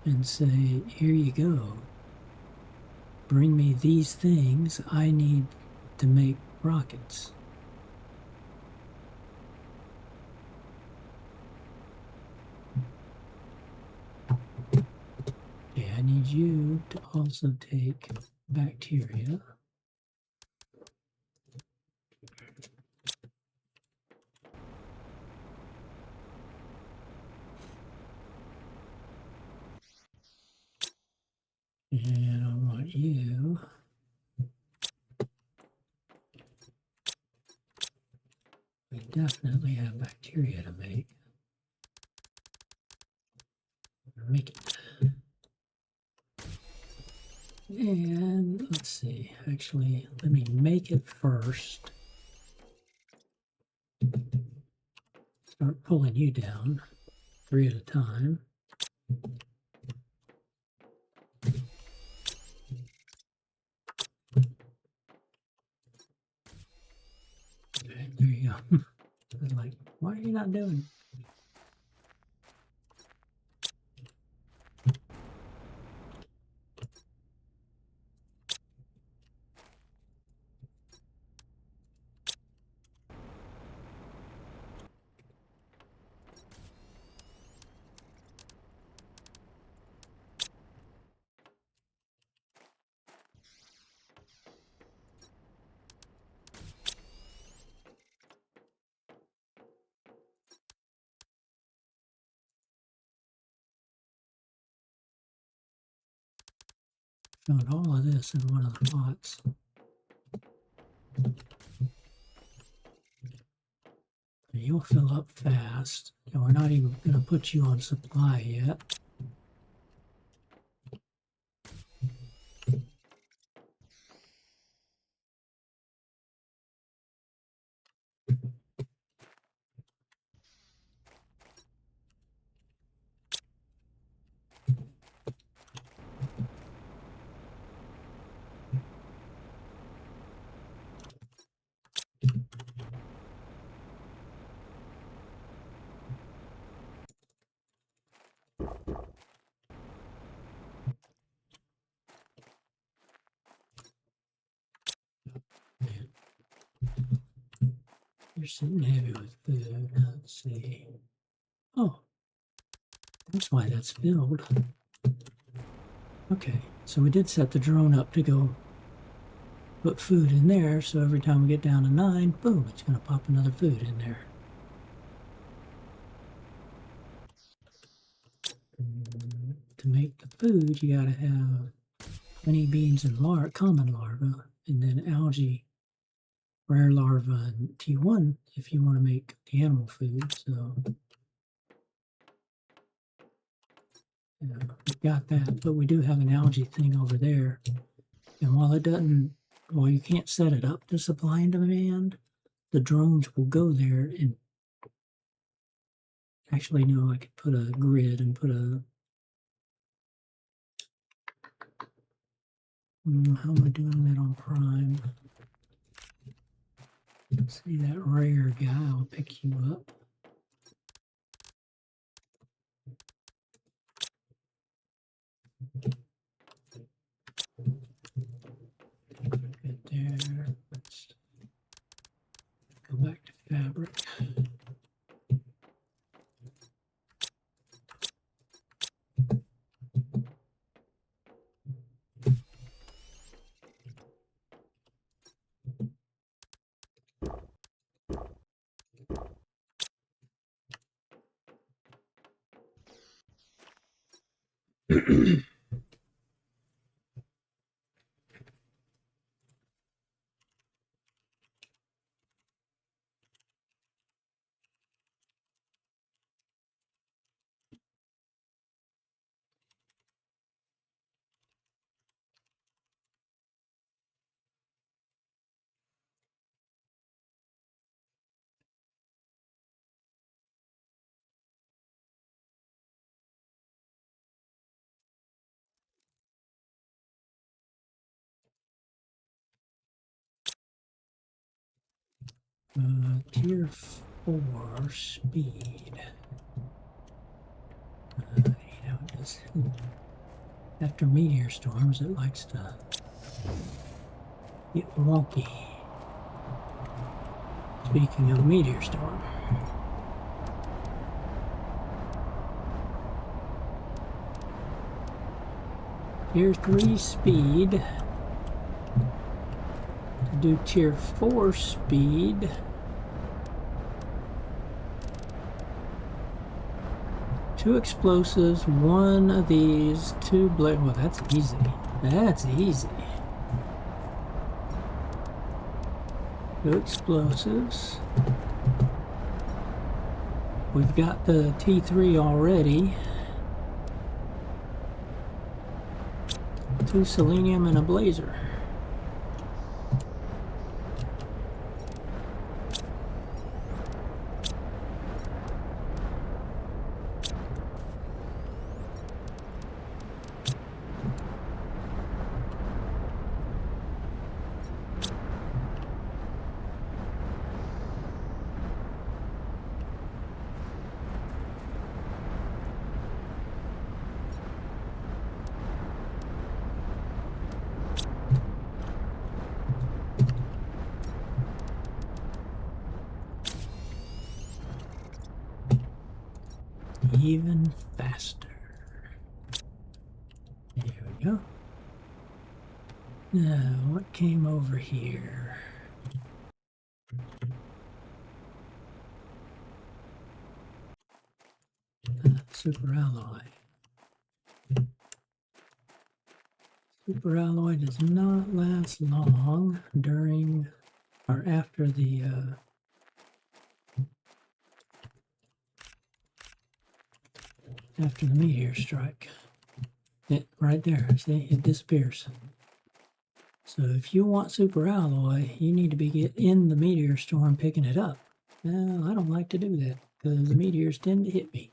And say, here you go. Bring me these things I need to make rockets. Okay, I need you to also take bacteria. And I want you we definitely have bacteria to make. Make it. And let's see, actually, let me make it first. Start pulling you down 3 at a time. Okay, there you go. I was like, why are you not doing? Showing all of this in one of the pots. You'll fill up fast. And we're not even going to put you on supply yet. You're sitting heavy with food. Let's see. Oh, that's why that's filled. Okay, so we did set the drone up to go put food in there, so every time we get down to 9, boom, it's going to pop another food in there. To make the food, you got to have honey, beans, and common larva, and then algae, rare larva, and T1 if you want to make the animal food. So yeah, we've got that, but we do have an algae thing over there. And while it doesn't, well, you can't set it up to supply and demand, the drones will go there and actually, no, I could put a grid and put a, how am I doing that on Prime? See that rare guy, I'll pick you up. Right there. Let's go back to fabric. Tier 4 speed. You know, just after meteor storms, it likes to get wonky. Speaking of meteor storm. Tier 3 speed. To do tier 4 speed. Two explosives, one of these, 2 blade. Well, that's easy. That's easy. 2 explosives. We've got the T3 already. 2 selenium and a blazer. Even faster. There we go. Now, what came over here? Super alloy. Super alloy does not last long during or after the meteor strike. It right there, see, it disappears. So if you want super alloy, you need to be in the meteor storm picking it up. Well, I don't like to do that because the meteors tend to hit me.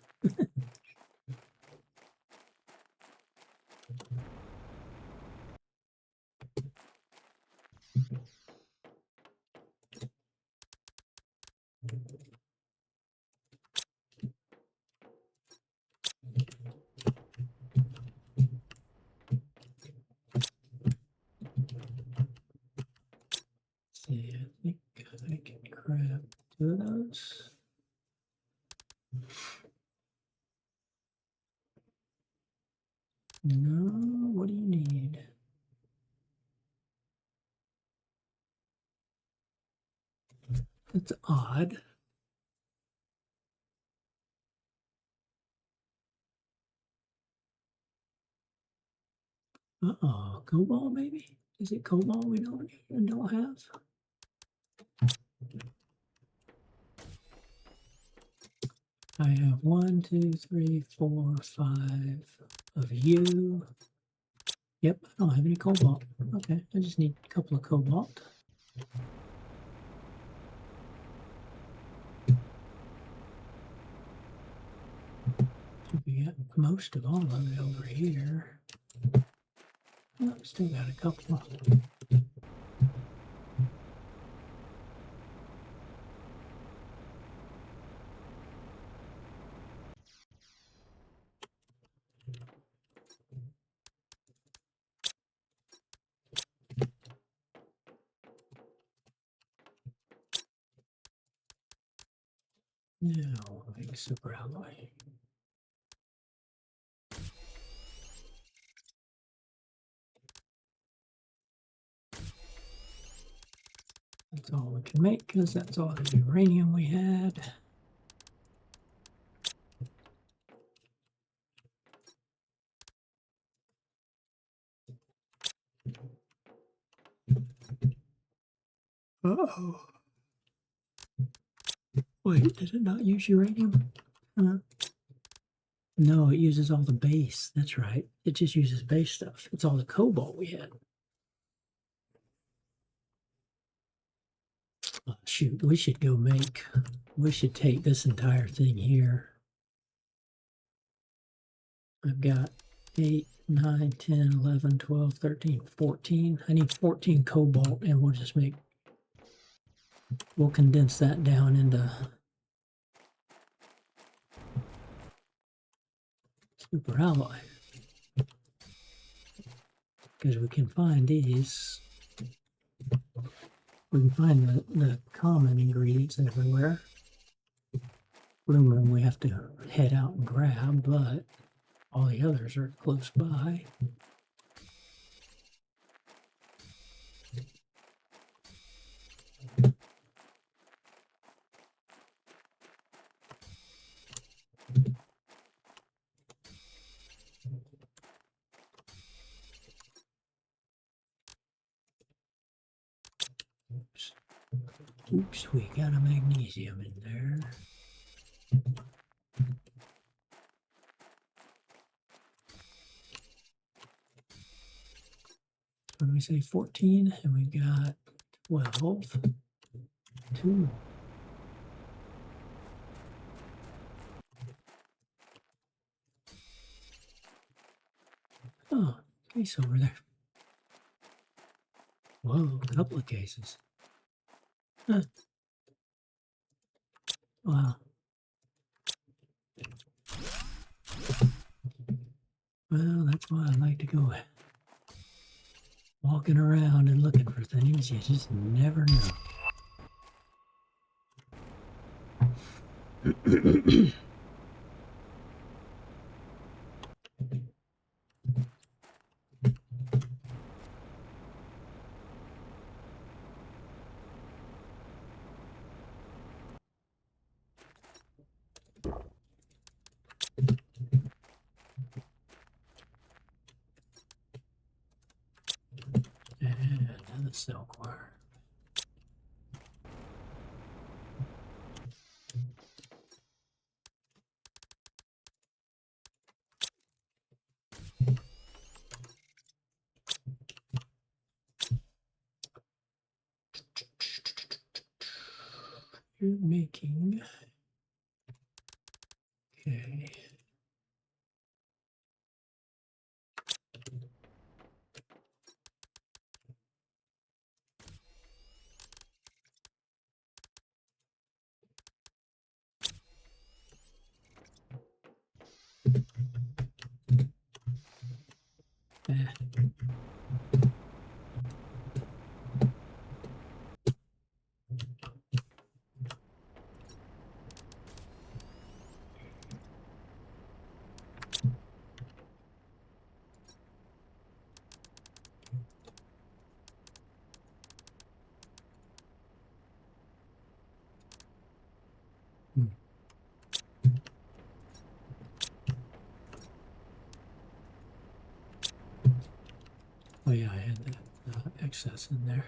See, I think I can craft 2 of those. No, what do you need? That's odd. Uh-oh, cobalt maybe? Is it cobalt we don't have? I have 1, 2, 3, 4, 5 of you. Yep, I don't have any cobalt. Okay, I just need a couple of cobalt. We got most of all of it over here. Oh, still got a couple. Now we'll make super alloy. That's all we can make because that's all the uranium we had. Uh-oh. Wait, did it not use uranium? No, it uses all the base. That's right. It just uses base stuff. It's all the cobalt we had. Oh, shoot, we should take this entire thing here. I've got 8, 9, 10, 11, 12, 13, 14. I need 14 cobalt, and we'll condense that down into super alloy. Because we can find these. We can find the common ingredients everywhere. Aluminum we have to head out and grab, but all the others are close by. Oops, we got a magnesium in there. we say 14, and we got 12. 2. Oh, case over there. Whoa, a couple of cases. Huh. Wow. Well, that's why I like to go walking around and looking for things. You just never know. And another silkworm. You're making, okay. Oh yeah, I had that excess in there.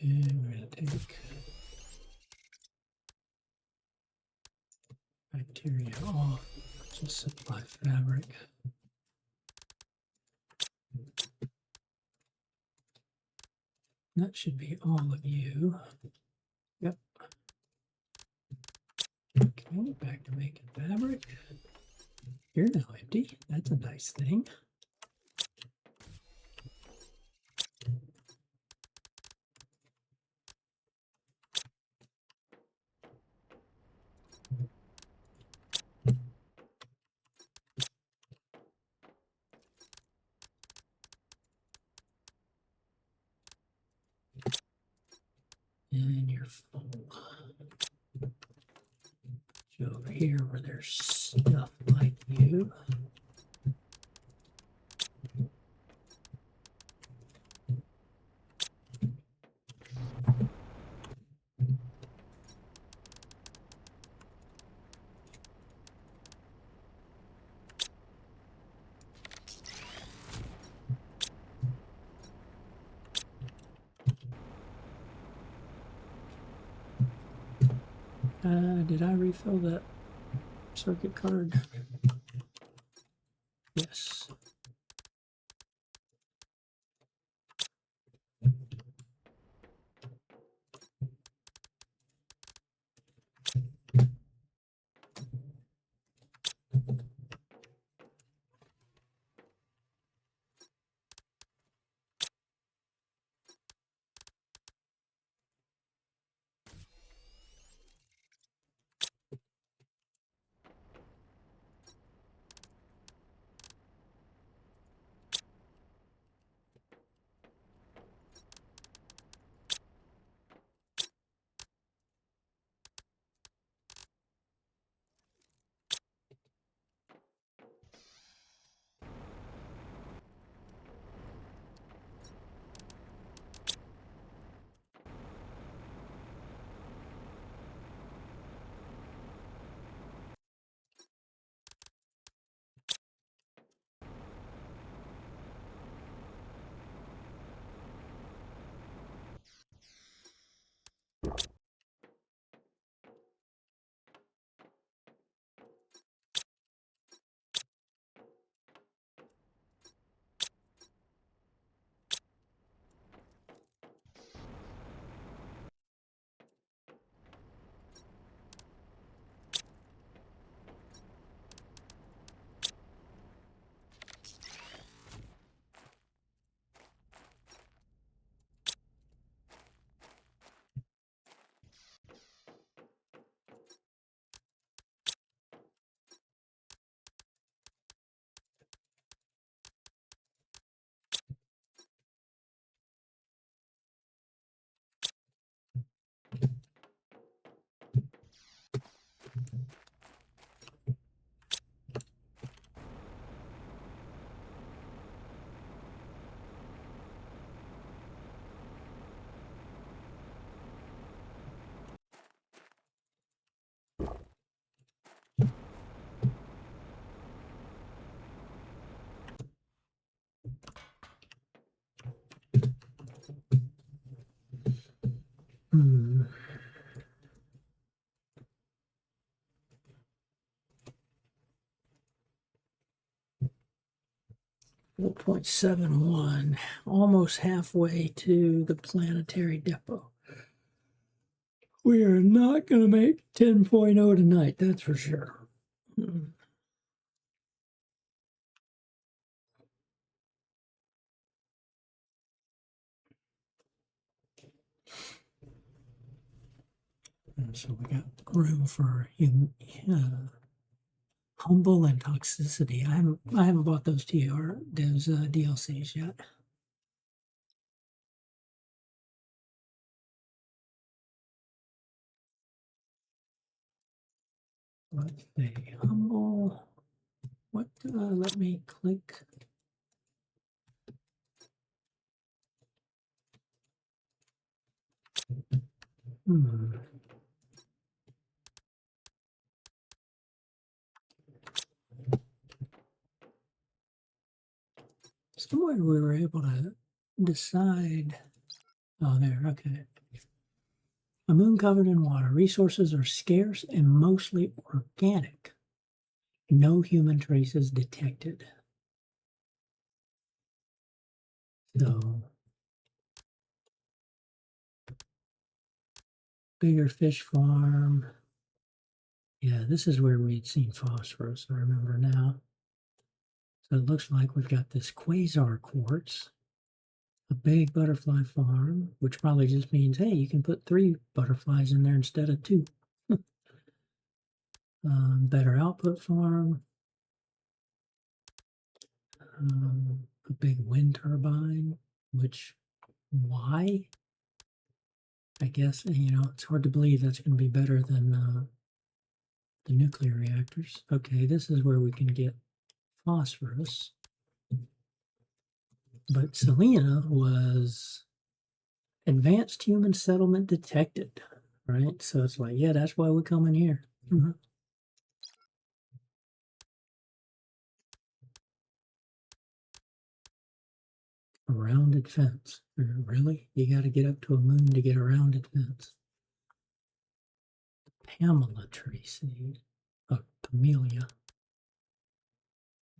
Okay, we're going to take bacteria off, just supply fabric. That should be all of you. Yep. Okay, back to making fabric. You're now empty. That's a nice thing. And you're full. So over here where there's stuff like you. Did I refill that circuit card? Yes. Hmm. 4.71, almost halfway to the planetary depot. We are not going to make 10.0 tonight, that's for sure. So we got room for humble and toxicity. I haven't bought those DLCs yet. Let's see, humble. What? Let me click. Somewhere we were able to decide. Oh, there. Okay. A moon covered in water. Resources are scarce and mostly organic. No human traces detected. So, bigger fish farm. Yeah, this is where we'd seen phosphorus, I remember now. So it looks like we've got this quasar quartz, a big butterfly farm, which probably just means, hey, you can put 3 butterflies in there instead of 2. Better output farm. A big wind turbine, which, why? I guess, it's hard to believe that's going to be better than the nuclear reactors. Okay, this is where we can get phosphorus. But Selenea was advanced human settlement detected, right? So it's like, yeah, that's why we come in here. A rounded fence. Really? You got to get up to a moon to get a rounded fence. Pamela tree seed. Oh, camellia.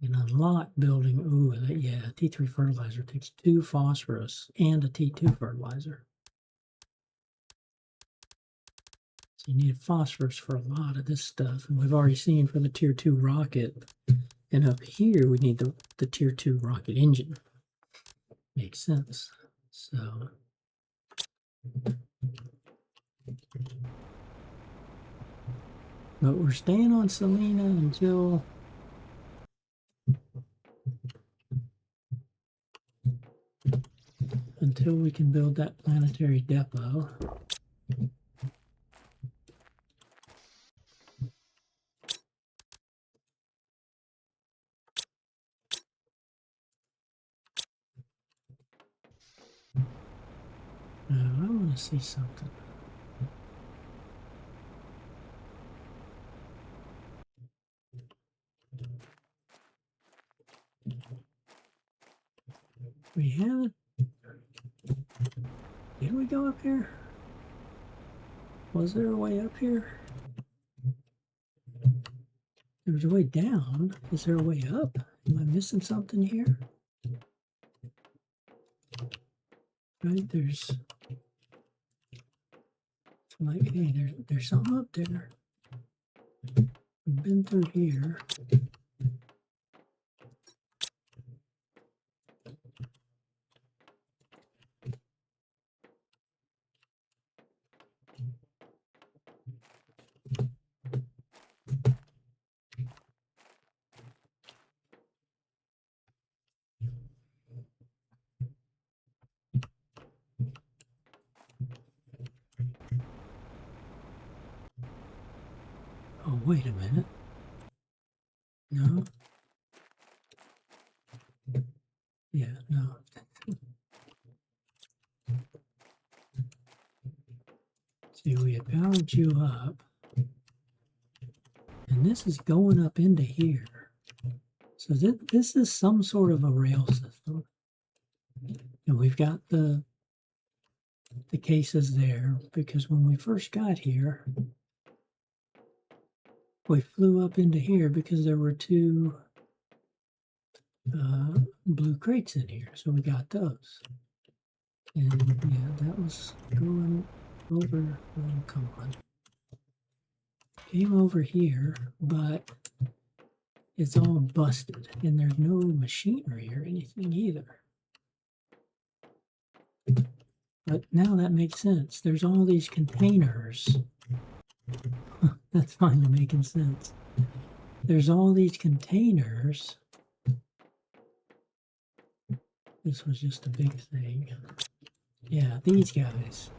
An unlock building. Ooh, yeah, T3 fertilizer takes 2 phosphorus and a T2 fertilizer. So you need phosphorus for a lot of this stuff. And we've already seen for the Tier 2 rocket. And up here, we need the Tier 2 rocket engine. Makes sense. So, but we're staying on Selenea until we can build that planetary depot. I want to see something. We haven't. Did we go up here? Was there a way up here? There's a way down. Is there a way up? Am I missing something here? Right, there's like, hey, there's something up there. We've been through here. Oh, wait a minute. No. Yeah, no. See, we had powered you up. And this is going up into here. So this is some sort of a rail system. And we've got the the cases there, because when we first got here, we flew up into here because there were two blue crates in here, so we got those. And yeah, that was going over, oh, come on. Came over here, but it's all busted, and there's no machinery or anything either. But now that makes sense. There's all these containers. That's finally making sense. There's all these containers. This was just a big thing. Yeah, these guys.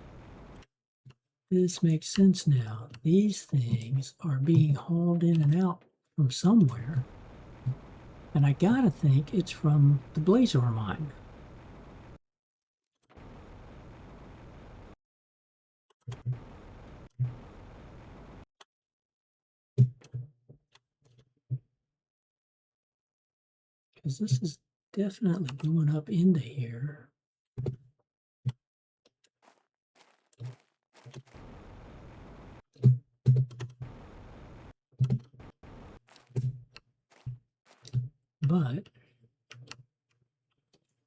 This makes sense now. These things are being hauled in and out from somewhere. And I gotta think it's from the Blazor mine. Because this is definitely going up into here. But,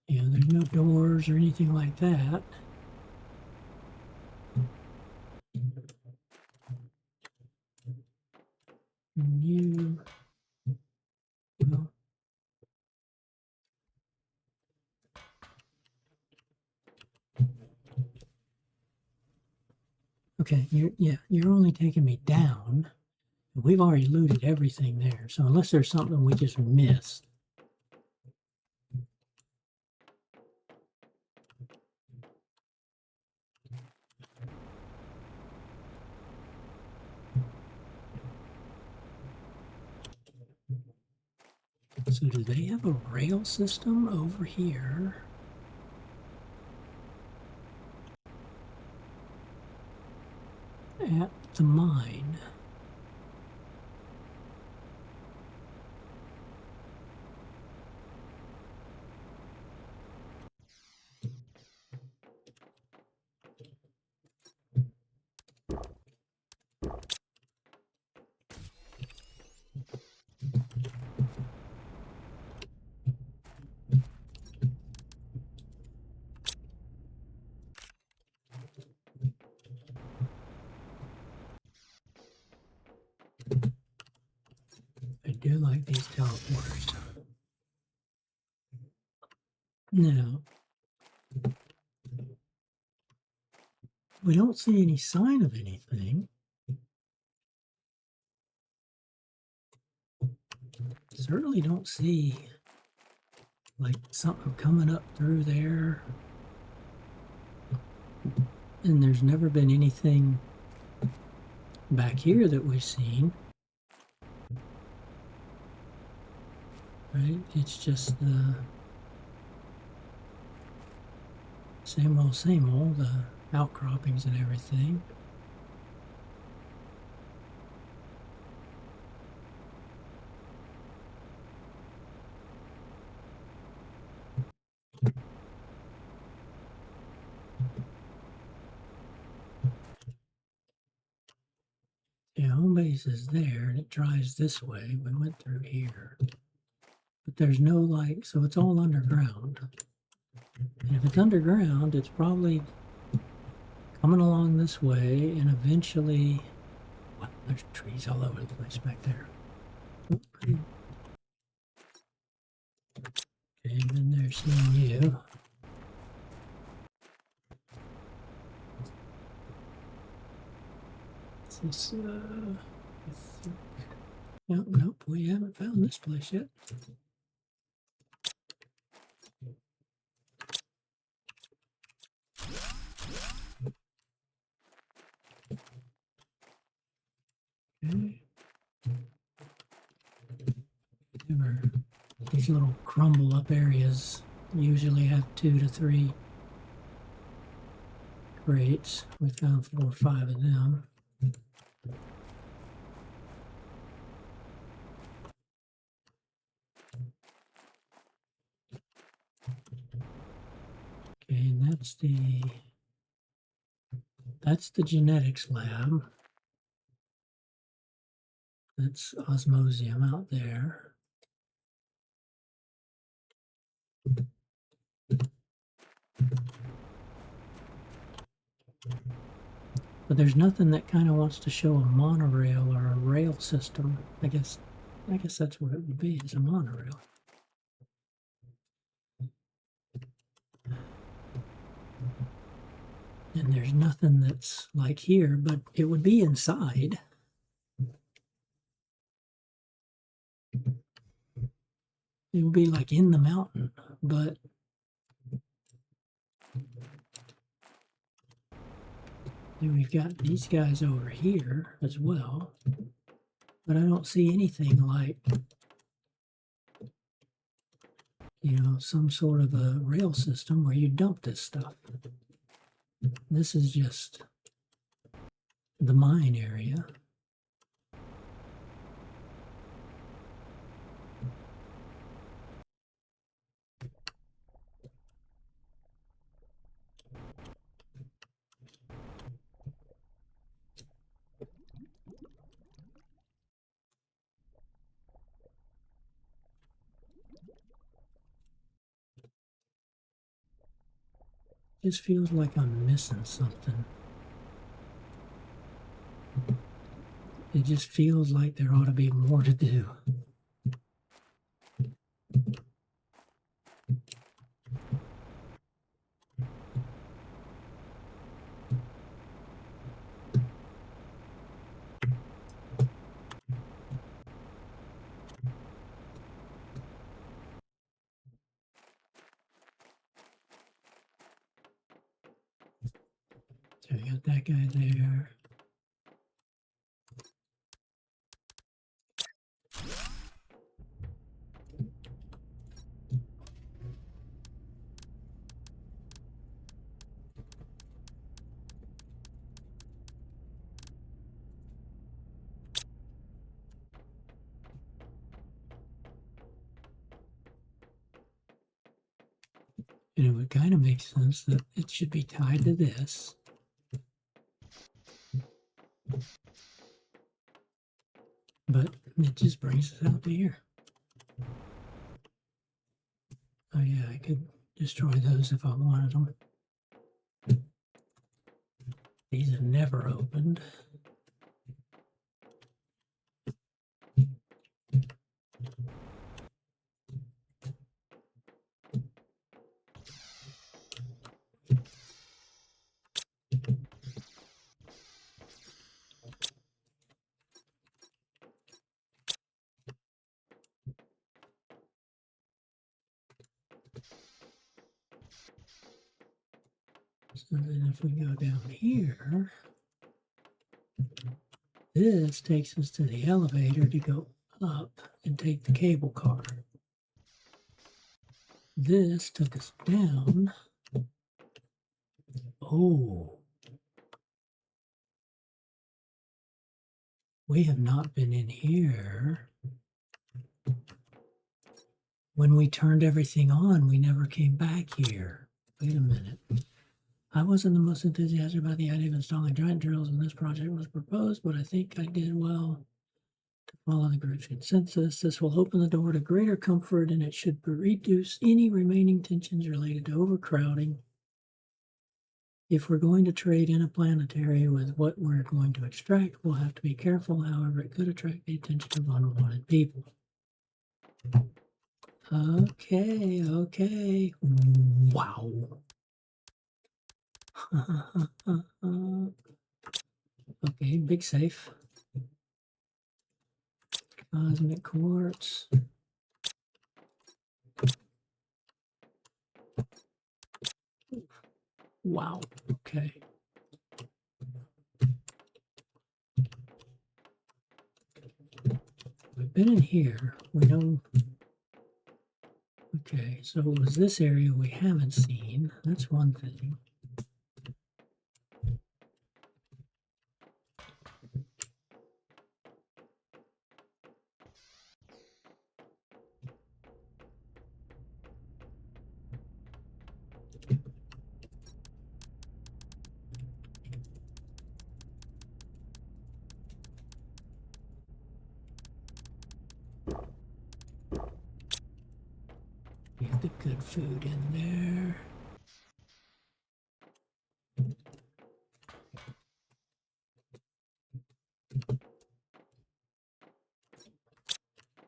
you know, there's no doors or anything like that. You, well, okay, you're only taking me down. We've already looted everything there, so unless there's something we just missed. So do they have a rail system over here? At the mine. I do like these teleporters. Now, we don't see any sign of anything. Certainly don't see like something coming up through there. And there's never been anything back here that we've seen. Right? It's just the same old, the outcroppings and everything. Yeah, home base is there, and it drives this way. We went through here. But there's no like, so it's all underground. And if it's underground, it's probably coming along this way, and eventually, well, there's trees all over the place back there. Okay, and then there's seeing you. This, I think, nope, we haven't found this place yet. Okay. These little crumble up areas usually have 2 to 3 crates. We found 4 or 5 of them. Okay, and that's the That's the genetics lab. That's osmosium out there. But there's nothing that kind of wants to show a monorail or a rail system. I guess that's what it would be, is a monorail. And there's nothing that's like here, but it would be inside. It would be like in the mountain, but then we've got these guys over here as well. But I don't see anything like, you know, some sort of a rail system where you dump this stuff. This is just the mine area. Just feels like I'm missing something. It just feels like there ought to be more to do. So we got that guy there. And it would kind of make sense that it should be tied to this. But it just brings us out to here. Oh yeah, I could destroy those if I wanted them. These have never opened. So then if we go down here, this takes us to the elevator to go up and take the cable car. This took us down. Oh. We have not been in here. When we turned everything on, we never came back here. Wait a minute. I wasn't the most enthusiastic about the idea of installing giant drills when this project was proposed, but I think I did well to follow the group's consensus. This will open the door to greater comfort, and it should reduce any remaining tensions related to overcrowding. If we're going to trade in a planetary with what we're going to extract, we'll have to be careful. However, it could attract the attention of unwanted people. Okay. Wow. Okay, big safe. Cosmic quartz. Wow. Okay. We've been in here. We know. Okay, so it was this area we haven't seen. That's one thing. good food in there.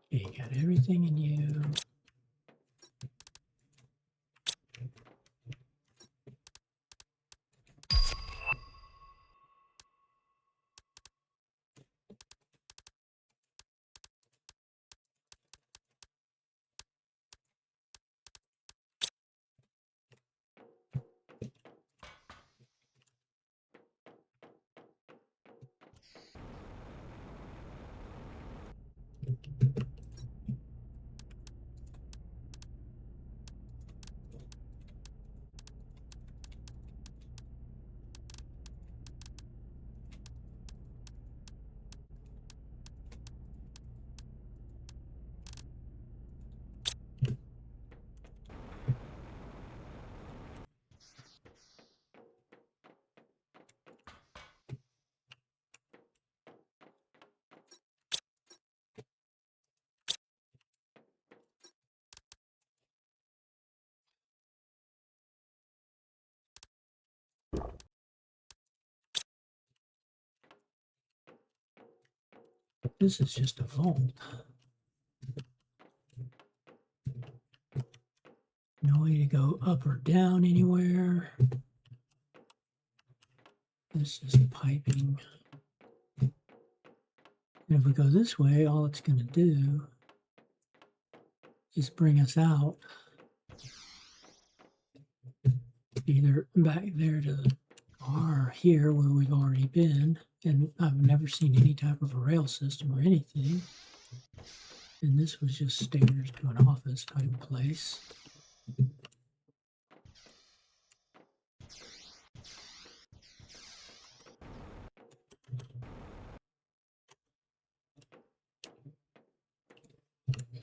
You got everything in you. This is just a vault. No way to go up or down anywhere. This is piping. And if we go this way, all it's going to do is bring us out either back there to the car here where we've already been. And I've never seen any type of a rail system or anything. And this was just stairs to an office type place.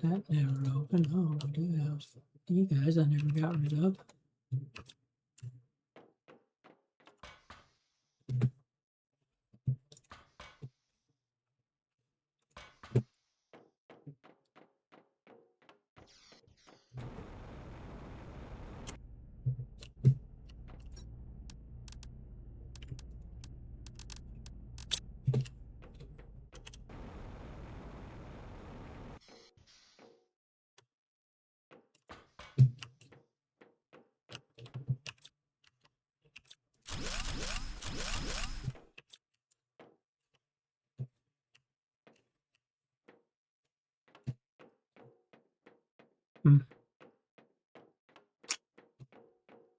That never opened. Oh, we do have you guys I never got rid of.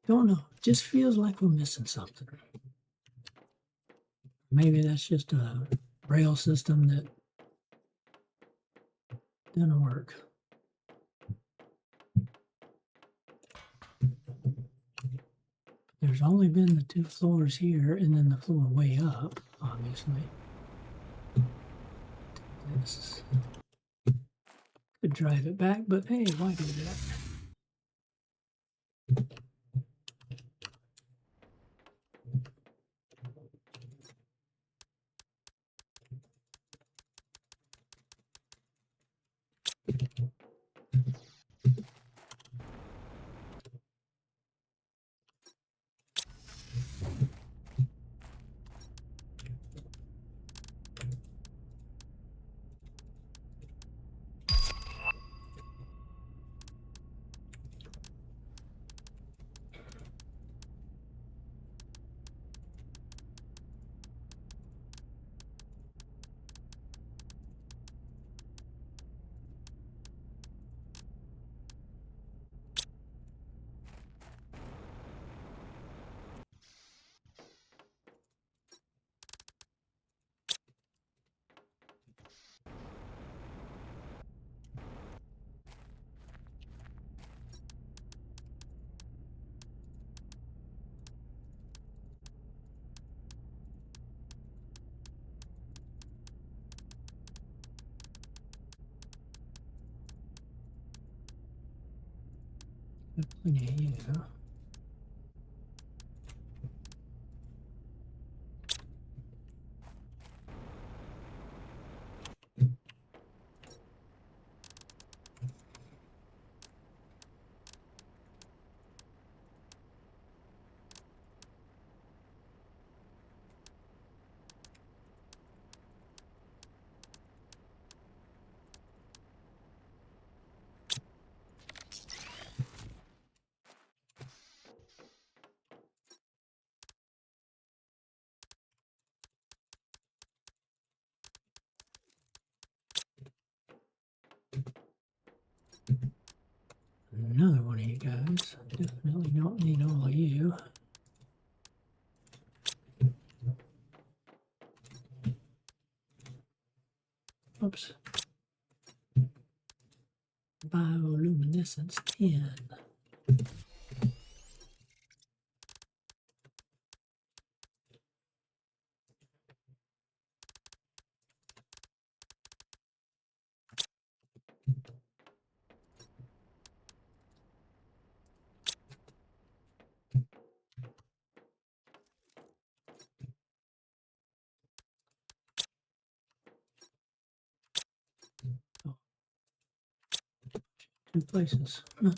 Don't know. Just feels like we're missing something. Maybe that's just a rail system that doesn't work. There's only been the 2 floors here and then the floor way up, obviously. This could drive it back, but hey, why do that? Yeah. another one of you guys. Definitely don't need all of you. Oops. Bioluminescence 10. Oh, 2 places. Huh.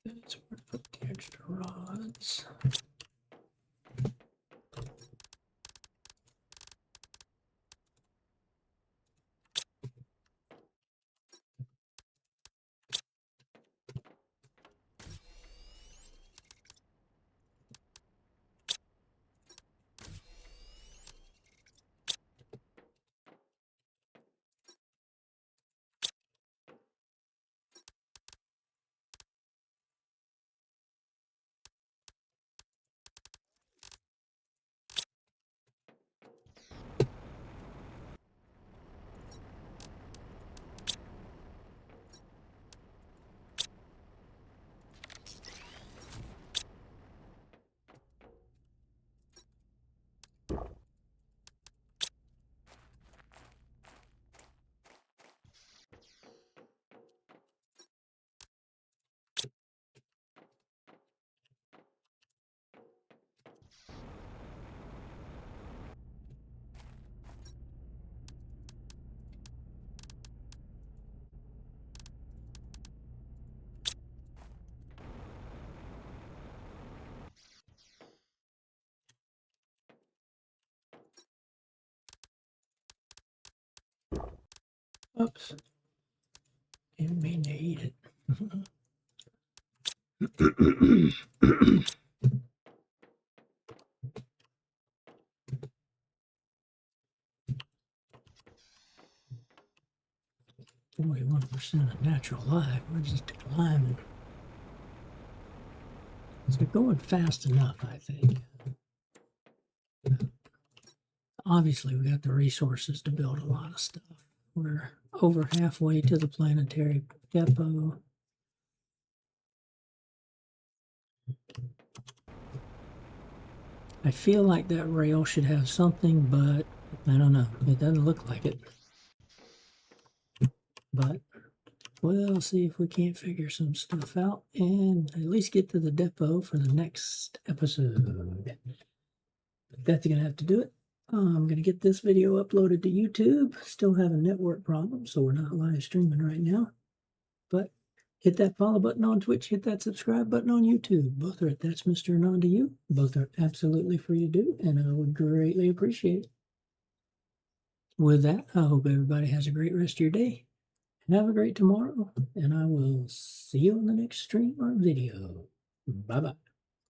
That's where to put the extra rods. Oops. Didn't mean to eat it. Boy, 1% of natural life. We're just climbing. So going fast enough, I think. Obviously, we got the resources to build a lot of stuff. We're over halfway to the planetary depot. I feel like that rail should have something, but I don't know. It doesn't look like it. But we'll see if we can't figure some stuff out and at least get to the depot for the next episode. That's going to have to do it. I'm going to get this video uploaded to YouTube. Still having network problems, so we're not live streaming right now. But hit that follow button on Twitch, hit that subscribe button on YouTube. Both are at That's Mr. Anon to You. Both are absolutely free to do, and I would greatly appreciate it. With that, I hope everybody has a great rest of your day. Have a great tomorrow, and I will see you on the next stream or video. Bye-bye.